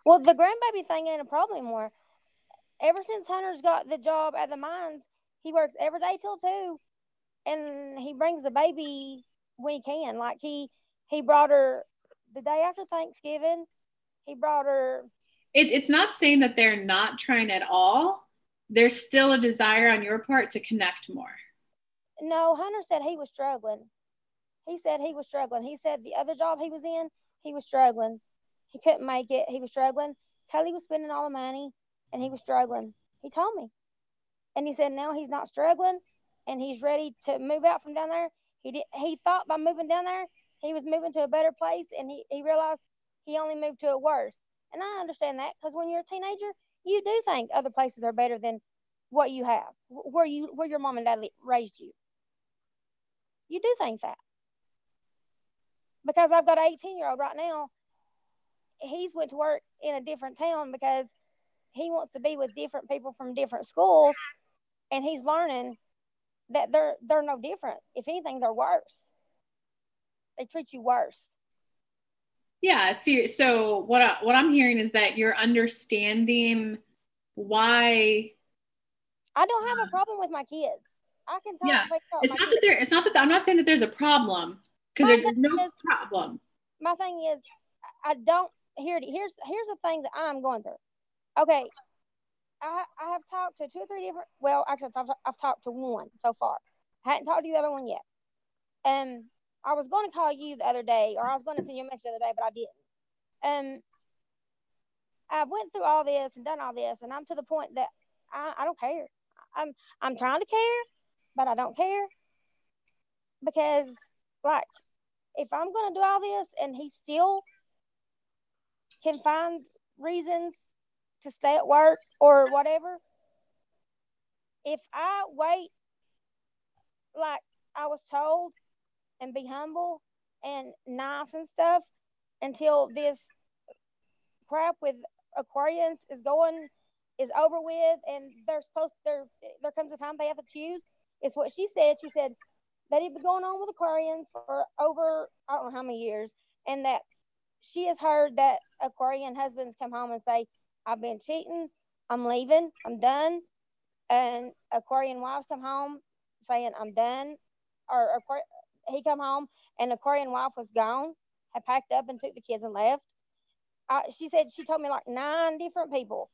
Well, the grandbaby thing ain't a problem anymore. Ever since Hunter's got the job at the mines, he works every day till 2, and he brings the baby when he can. Like he brought her the day after Thanksgiving. He brought her. It's not saying that they're not trying at all. There's still a desire on your part to connect more. No, Hunter said he was struggling. He said the other job he was in, he was struggling. He couldn't make it. He was struggling. Kelly was spending all the money and he was struggling. He told me. And he said now he's not struggling and he's ready to move out from down there. He thought by moving down there, he was moving to a better place, and he realized he only moved to a worse. And I understand that, because when you're a teenager, you do think other places are better than what you have, where your mom and dad raised you. You do think that. Because I've got an 18-year-old right now. He's went to work in a different town because he wants to be with different people from different schools, and he's learning that they're no different. If anything, they're worse. They treat you worse. Yeah. So what I'm hearing is that you're understanding why. I don't have a problem with my kids. I can talk. Yeah. It's not that I'm not saying that there's a problem, because there's no problem. My thing is, I don't. Here's the thing that I'm going through. Okay, I have talked to 2 or 3 different. Well, actually, I've talked to one so far. I hadn't talked to the other one yet. I was going to call you the other day, or I was going to send you a message the other day, but I didn't. I went through all this and done all this, and I'm to the point that I don't care. I'm trying to care, but I don't care, because like, if I'm going to do all this and he still can find reasons to stay at work or whatever, if I wait like I was told and be humble and nice and stuff until this crap with Aquarians is over with, and there comes a time they have to choose. It's what she said. She said that he'd been going on with Aquarians for over, I don't know how many years, and that she has heard that Aquarian husbands come home and say, I've been cheating, I'm leaving, I'm done. And Aquarian wives come home saying, I'm done. Or he come home and Aquarian wife was gone, had packed up and took the kids and left. She said, she told me like 9 different people.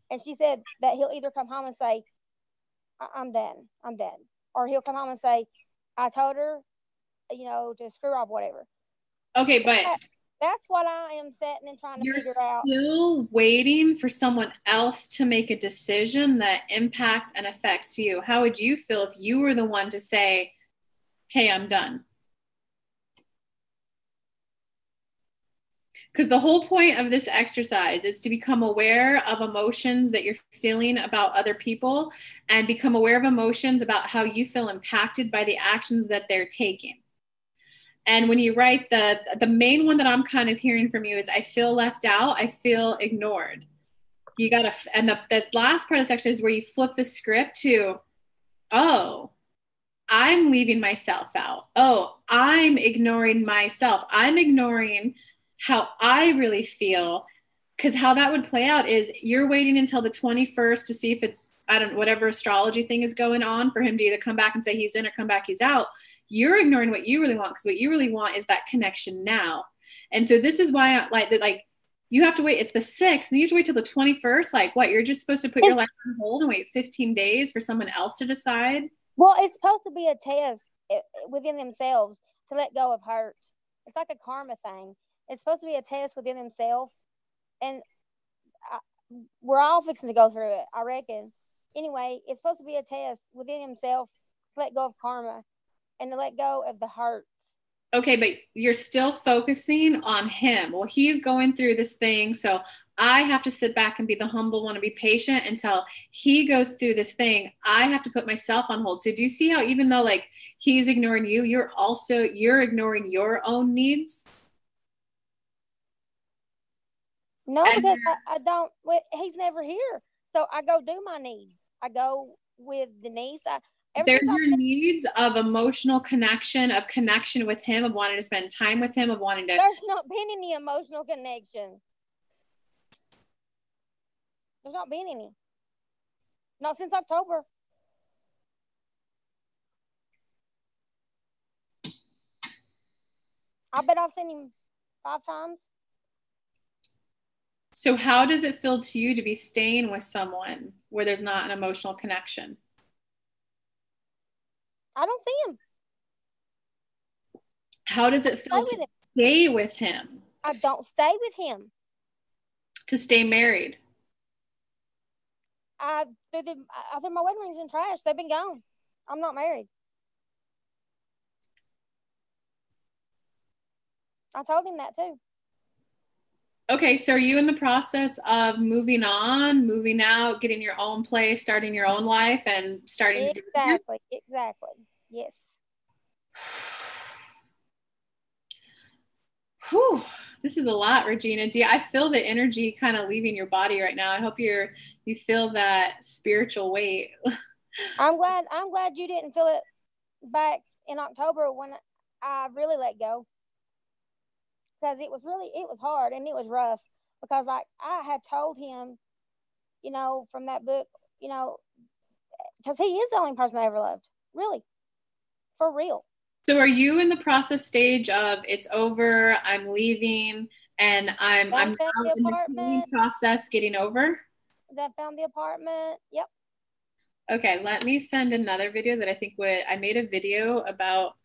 And she said that he'll either come home and say, I'm done. Or he'll come home and say, I told her, to screw off, whatever. Okay, but that's what I am setting and trying to figure out. You're still waiting for someone else to make a decision that impacts and affects you. How would you feel if you were the one to say, hey, I'm done? Because the whole point of this exercise is to become aware of emotions that you're feeling about other people, and become aware of emotions about how you feel impacted by the actions that they're taking. And when you write the main one that I'm kind of hearing from you is, I feel left out, I feel ignored. You gotta, and the last part of this exercise is where you flip the script to, oh, I'm leaving myself out. Oh, I'm ignoring myself. I'm ignoring how I really feel. Because how that would play out is, you're waiting until the 21st to see if it's, whatever astrology thing is going on, for him to either come back and say he's in or come back he's out. You're ignoring what you really want, because what you really want is that connection now. And so this is why you have to wait. It's the 6th, and you have to wait till the 21st. Like, what? You're just supposed to put your life on hold and wait 15 days for someone else to decide? Well, it's supposed to be a test within themselves to let go of hurt. It's like a karma thing. It's supposed to be a test within themselves. And we're all fixing to go through it, I reckon. Anyway, it's supposed to be a test within himself to let go of karma and to let go of the hurts. Okay, but you're still focusing on him. Well, he's going through this thing, so I have to sit back and be the humble one and be patient until he goes through this thing. I have to put myself on hold. So do you see how, even though like he's ignoring you, you're ignoring your own needs? No, because I don't. He's never here, so I go do my needs. I go with Denise. There's your needs of emotional connection, of connection with him, of wanting to spend time with him, of wanting to. There's not been any emotional connection. There's not been any. Not since October. I bet I've seen him 5 times. So how does it feel to you to be staying with someone where there's not an emotional connection? I don't see him. How does it feel to stay with him? I don't stay with him. To stay married. I threw my wedding rings in trash. They've been gone. I'm not married. I told him that too. Okay, so are you in the process of moving on, moving out, getting your own place, starting your own life, and starting to do it? Exactly. Yes. Whew, this is a lot, Regina. I feel the energy kind of leaving your body right now. I hope you feel that spiritual weight. I'm glad you didn't feel it back in October when I really let go. Because it was hard and it was rough, because like I had told him, from that book, because he is the only person I ever loved, really, for real. So are you in the process stage of it's over, I'm leaving, and I'm now in the healing process getting over? That found the apartment. Yep. Okay, let me send another video that I think I made a video about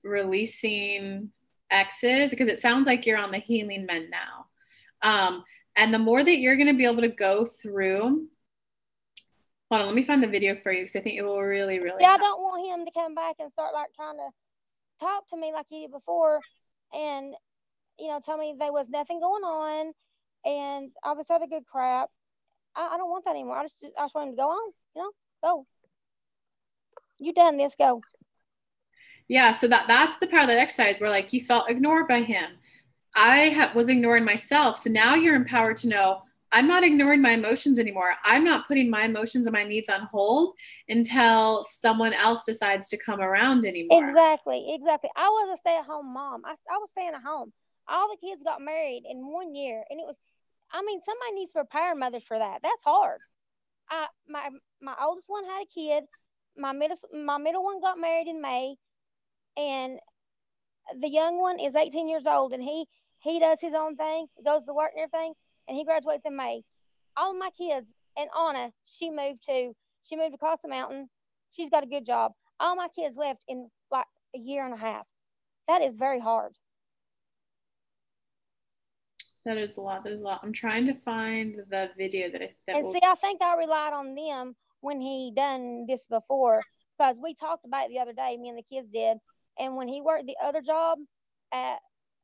releasing exes, because it sounds like you're on the healing mend now. And the more that you're going to be able to go through, hold on, let me find the video for you, because I think it will really, really help. I don't want him to come back and start like trying to talk to me like he did before, and tell me there was nothing going on and all this other good crap. I don't want that anymore. I just want him to go on, go. You done this, go. Yeah, so that's the part of that exercise where like you felt ignored by him. I was ignoring myself. So now you're empowered to know I'm not ignoring my emotions anymore. I'm not putting my emotions and my needs on hold until someone else decides to come around anymore. Exactly. I was a stay-at-home mom. I was staying at home. All the kids got married in 1 year, and somebody needs to prepare mothers for that. That's hard. My oldest one had a kid. My middle one got married in May, and the young one is 18 years old, and he does his own thing, goes to work and everything, and he graduates in May. All of my kids, and Anna, she moved across the mountain. She's got a good job. All my kids left in like a year and a half. That is very hard. That is a lot. I'm trying to find the video I think I relied on them when he done this before, because we talked about it the other day, me and the kids did. And when he worked the other job,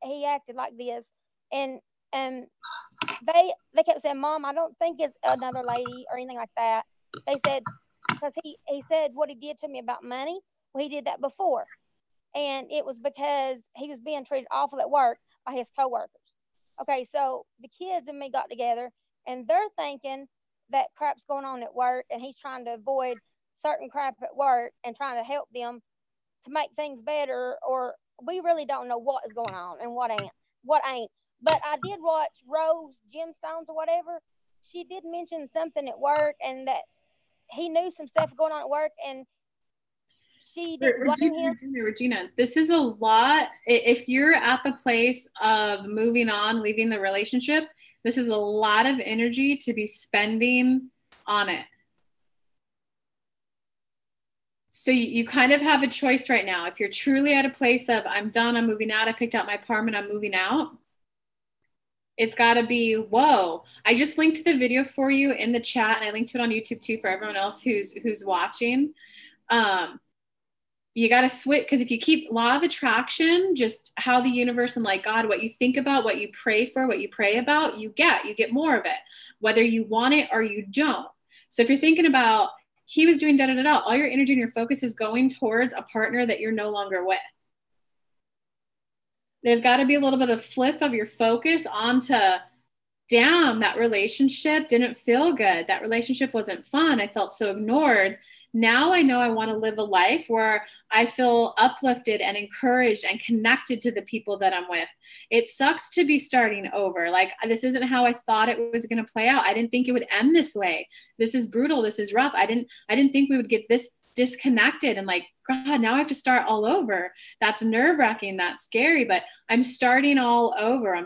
he acted like this. And they kept saying, Mom, I don't think it's another lady or anything like that. They said, because he said what he did to me about money. Well, he did that before. And it was because he was being treated awful at work by his coworkers. Okay, so the kids and me got together, and they're thinking that crap's going on at work, and he's trying to avoid certain crap at work and trying to help them to make things better, or we really don't know what is going on and what ain't. But I did watch Rose Gemstones or whatever. She did mention something at work, and that he knew some stuff going on at work, and she didn't blame him. Regina, this is a lot. If you're at the place of moving on, leaving the relationship, this is a lot of energy to be spending on it. So you kind of have a choice right now. If you're truly at a place of I'm done, I'm moving out, I picked out my apartment, I'm moving out, it's got to be, whoa. I just linked the video for you in the chat, and I linked it on YouTube too for everyone else who's watching. You got to switch, because if you keep law of attraction, just how the universe and like God, what you think about, what you pray for, what you pray about, you get more of it, whether you want it or you don't. So if you're thinking about he was doing da-da-da-da, all your energy and your focus is going towards a partner that you're no longer with. There's got to be a little bit of flip of your focus onto, damn, that relationship didn't feel good. That relationship wasn't fun. I felt so ignored. Now I know I want to live a life where I feel uplifted and encouraged and connected to the people that I'm with. It sucks to be starting over. Like, this isn't how I thought it was going to play out. I didn't think it would end this way. This is brutal. This is rough. I didn't think we would get this disconnected and like, God, now I have to start all over. That's nerve-wracking. That's scary, but I'm starting all over. I'm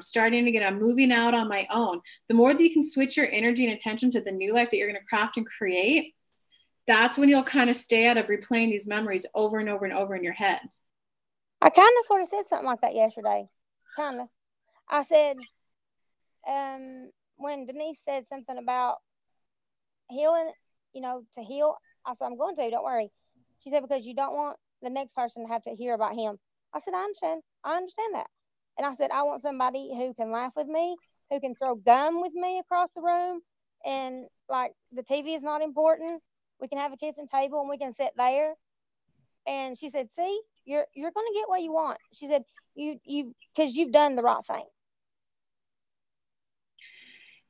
moving out on my own. The more that you can switch your energy and attention to the new life that you're going to craft and create, that's when you'll kind of stay out of replaying these memories over and over and over in your head. I kind of sort of said something like that yesterday. Kind of. I said, when Denise said something about healing, to heal, I said, I'm going to, don't worry. She said, because you don't want the next person to have to hear about him. I said, I understand that. And I said, I want somebody who can laugh with me, who can throw gum with me across the room. And like, the TV is not important. We can have a kitchen table and we can sit there. And she said, see, you're going to get what you want. She said, because you've done the right thing.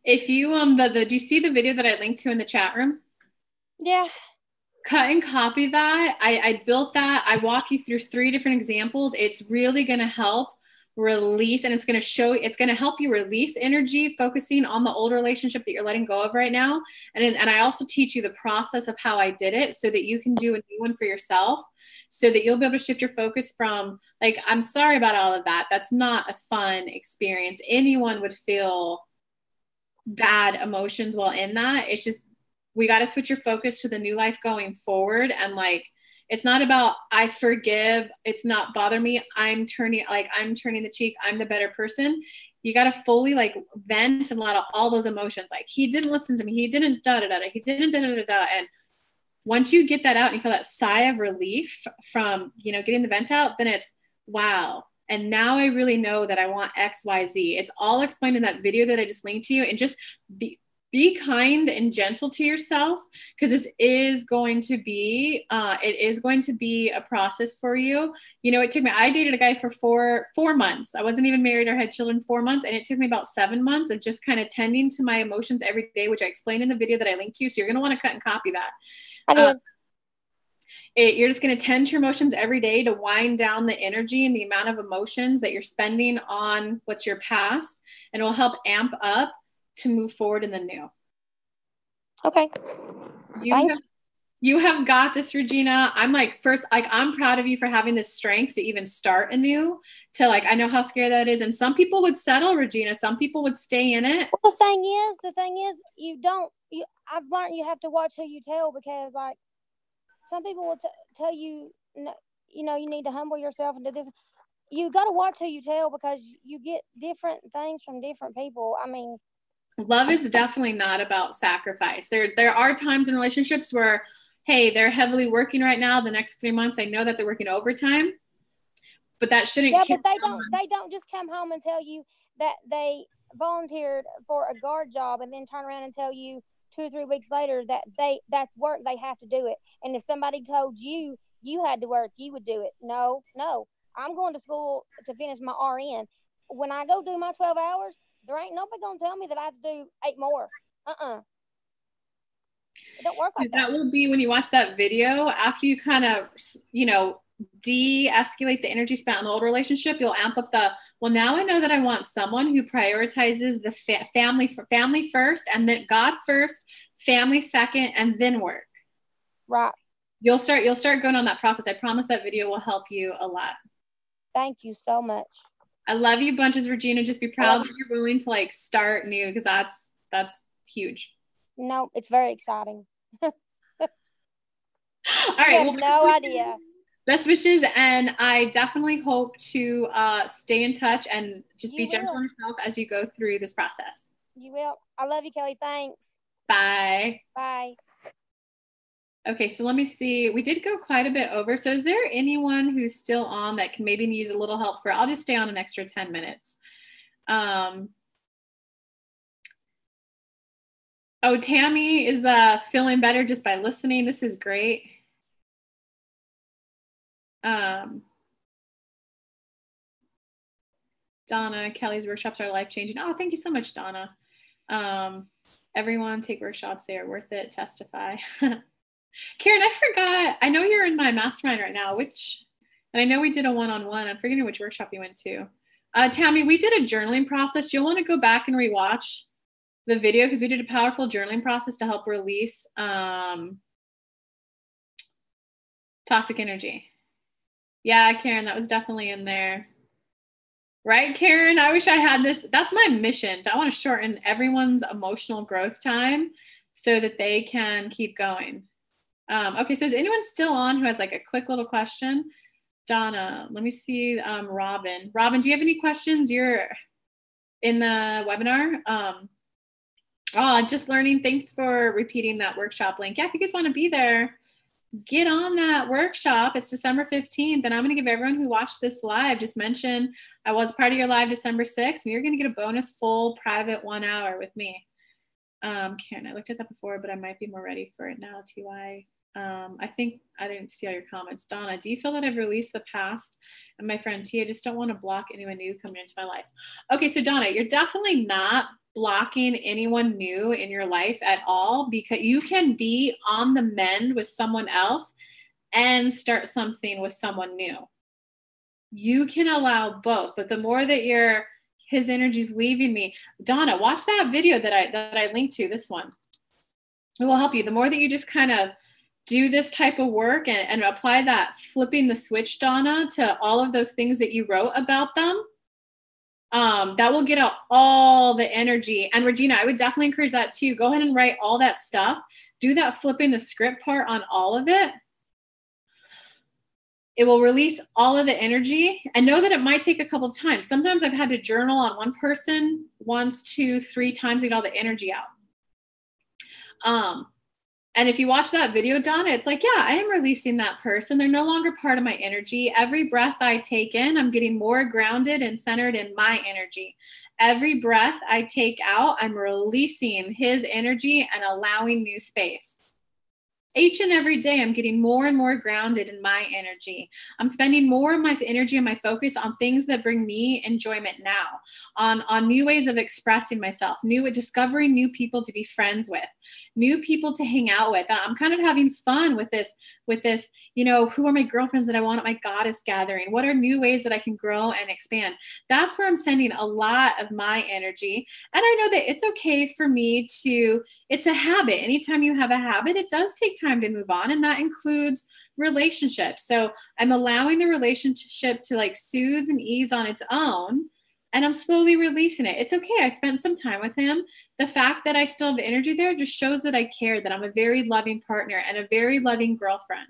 If you, do you see the video that I linked to in the chat room? Yeah. Cut and copy that. I built that. I walk you through 3 different examples. It's really going to help release, and it's going to help you release energy, focusing on the old relationship that you're letting go of right now. And I also teach you the process of how I did it so that you can do a new one for yourself, so that you'll be able to shift your focus from like, I'm sorry about all of that. That's not a fun experience. Anyone would feel bad emotions while in that. It's just, we got to switch your focus to the new life going forward. And like, it's not about, I forgive, it's not bother me, I'm turning the cheek, I'm the better person. You got to fully like vent and let out all those emotions. Like, he didn't listen to me, he didn't he didn't da. And once you get that out and you feel that sigh of relief from, getting the vent out, then it's, wow. And now I really know that I want X, Y, Z. It's all explained in that video that I just linked to you. And just be kind and gentle to yourself, because this is going to be, a process for you. I dated a guy for four months. I wasn't even married or had children 4 months. And it took me about 7 months of just kind of tending to my emotions every day, which I explained in the video that I linked to you. So you're going to want to cut and copy that. I did. You're just going to tend to your emotions every day to wind down the energy and the amount of emotions that you're spending on what's your past, and it will help amp up to move forward in the new. Okay. You have got this, Regina. I'm I'm proud of you for having the strength to even start anew, to I know how scary that is. And some people would settle, Regina. Some people would stay in it. Well, the thing is, I've learned you have to watch who you tell, because some people will tell you, you need to humble yourself and do this. You got to watch who you tell, because you get different things from different people. I mean, love is definitely not about sacrifice. There are times in relationships where, hey, they're heavily working right now. The next 3 months, I know that they're working overtime, but that shouldn't. Yeah, but they don't just come home and tell you that they volunteered for a guard job and then turn around and tell you 2 or 3 weeks later that that's work, they have to do it. And if somebody told you had to work, you would do it. No, I'm going to school to finish my RN. When I go do my 12 hours, there ain't nobody going to tell me that I have to do 8 more. It don't work like that. That will be when you watch that video, after you kind of, de-escalate the energy spent on the old relationship, you'll amp up well, now I know that I want someone who prioritizes the family first, and then God first, family second, and then work. Right. You'll start going on that process. I promise that video will help you a lot. Thank you so much. I love you bunches, Regina. Just be proud that you're willing to start new, because that's huge. No, it's very exciting. All right. Well, no idea. Best wishes, and I definitely hope to stay in touch and just be gentle on yourself as you go through this process. You will. I love you, Kelly. Thanks. Bye. Bye. Okay, so let me see. We did go quite a bit over. So is there anyone who's still on that can maybe use a little help I'll just stay on an extra 10 minutes. Oh, Tammy is feeling better just by listening. This is great. Donna, Kelly's workshops are life-changing. Oh, thank you so much, Donna. Everyone take workshops. They are worth it. Testify. Karen, I forgot. I know you're in my mastermind right now, and I know we did a one-on-one. I'm forgetting which workshop you went to. Tammy, we did a journaling process. You'll want to go back and rewatch the video, because we did a powerful journaling process to help release toxic energy. Yeah, Karen, that was definitely in there. Right, Karen? I wish I had this. That's my mission. I want to shorten everyone's emotional growth time so that they can keep going. Okay, so is anyone still on who has a quick little question? Donna, let me see. Robin, do you have any questions? in the webinar. Oh, just learning. Thanks for repeating that workshop link. Yeah, if you guys want to be there, get on that workshop. It's December 15th. And I'm going to give everyone who watched this live, just mention I was part of your live December 6th, and you're going to get a bonus full private 1 hour with me. Karen, I looked at that before, but I might be more ready for it now. TY. I think I didn't see all your comments. Donna, do you feel that I've released the past? And my friend T, I just don't want to block anyone new coming into my life. Okay, so Donna, you're definitely not blocking anyone new in your life at all, because you can be on the mend with someone else and start something with someone new. You can allow both, but the more that his energy's leaving me. Donna, watch that video that I linked to, this one. It will help you. The more that you just kind of do this type of work and apply that flipping the switch, Donna, to all of those things that you wrote about them, that will get out all the energy. And Regina, I would definitely encourage that too. Go ahead and write all that stuff. Do that flipping the script part on all of it. It will release all of the energy, and know that it might take a couple of times. Sometimes I've had to journal on one person once, 2, 3 times to get all the energy out. And if you watch that video, Donna, it's like, yeah, I am releasing that person. They're no longer part of my energy. Every breath I take in, I'm getting more grounded and centered in my energy. Every breath I take out, I'm releasing his energy and allowing new space. Each and every day, I'm getting more and more grounded in my energy. I'm spending more of my energy and my focus on things that bring me enjoyment now, on new ways of expressing myself, discovering new people to be friends with, new people to hang out with. I'm kind of having fun with this, who are my girlfriends that I want at my goddess gathering? What are new ways that I can grow and expand? That's where I'm sending a lot of my energy. And I know that it's okay for me it's a habit. Anytime you have a habit, it does take time to move on. And that includes relationships. So I'm allowing the relationship to soothe and ease on its own. And I'm slowly releasing it. It's okay. I spent some time with him. The fact that I still have energy there just shows that I care, that I'm a very loving partner and a very loving girlfriend.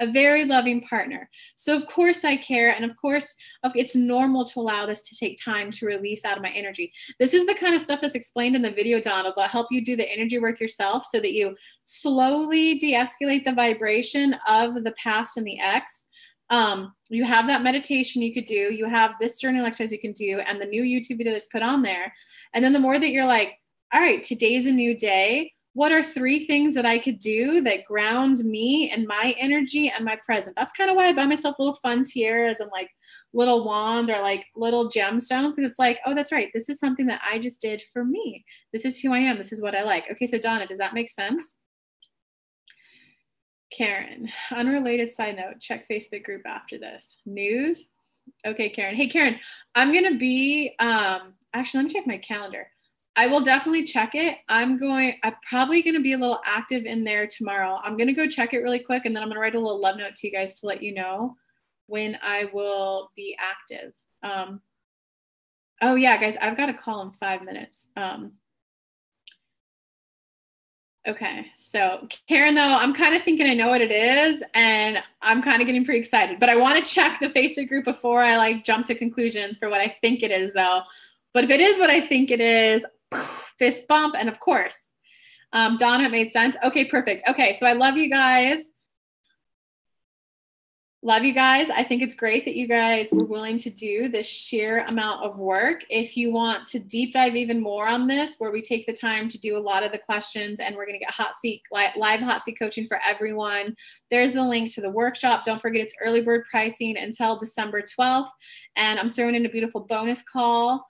A very loving partner. So of course I care. And of course, it's normal to allow this to take time to release out of my energy. This is the kind of stuff that's explained in the video, Donna, that'll help you do the energy work yourself so that you slowly de-escalate the vibration of the past and the ex. You have that meditation you could do. You have this journal exercise you can do, and the new YouTube video that's put on there. And then the more that you're like, all right, today's a new day. What are 3 things that I could do that ground me and my energy and my present? That's kind of why I buy myself little fun tiaras and little wands or little gemstones, because it's like, oh, that's right. This is something that I just did for me. This is who I am. This is what I like. Okay, so Donna, does that make sense? Karen, unrelated side note, check Facebook group after this. News? Okay, Karen. Hey, Karen, I'm going to be, actually, let me check my calendar. I will definitely check it. I'm probably going to be a little active in there tomorrow. I'm going to go check it really quick, and then I'm going to write a little love note to you guys to let you know when I will be active. Oh yeah, guys, I've got a call in 5 minutes. Okay, so Karen, though, I'm kind of thinking I know what it is, and I'm kind of getting pretty excited, but I want to check the Facebook group before I jump to conclusions for what I think it is, though. But if it is what I think it is, fist bump. And of course, Donna, it made sense. Okay, perfect. Okay, so I love you guys. Love you guys. I think it's great that you guys were willing to do this sheer amount of work. If you want to deep dive even more on this, where we take the time to do a lot of the questions, and we're going to get live hot seat coaching for everyone, there's the link to the workshop. Don't forget, it's early bird pricing until December 12th. And I'm throwing in a beautiful bonus call.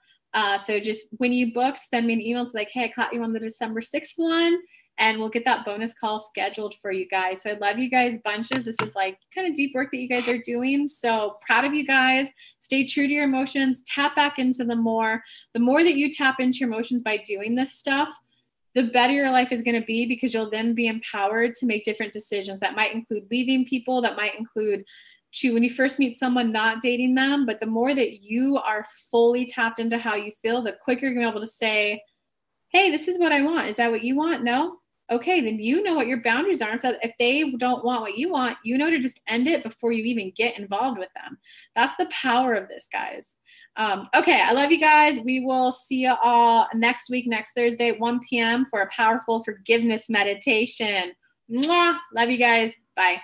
So just when you book, send me an email. It's hey, I caught you on the December 6th one. And we'll get that bonus call scheduled for you guys. So I love you guys bunches. This is kind of deep work that you guys are doing. So proud of you guys. Stay true to your emotions. Tap back into them more. The more that you tap into your emotions by doing this stuff, the better your life is going to be, because you'll then be empowered to make different decisions. That might include leaving people. That might include when you first meet someone, not dating them. But the more that you are fully tapped into how you feel, the quicker you're going to be able to say, hey, this is what I want. Is that what you want? No? okay, then you know what your boundaries are. If they don't want what you want, you know to just end it before you even get involved with them. That's the power of this, guys. Okay, I love you guys. We will see you all next week, next Thursday at 1 p.m. for a powerful forgiveness meditation. Mwah! Love you guys. Bye.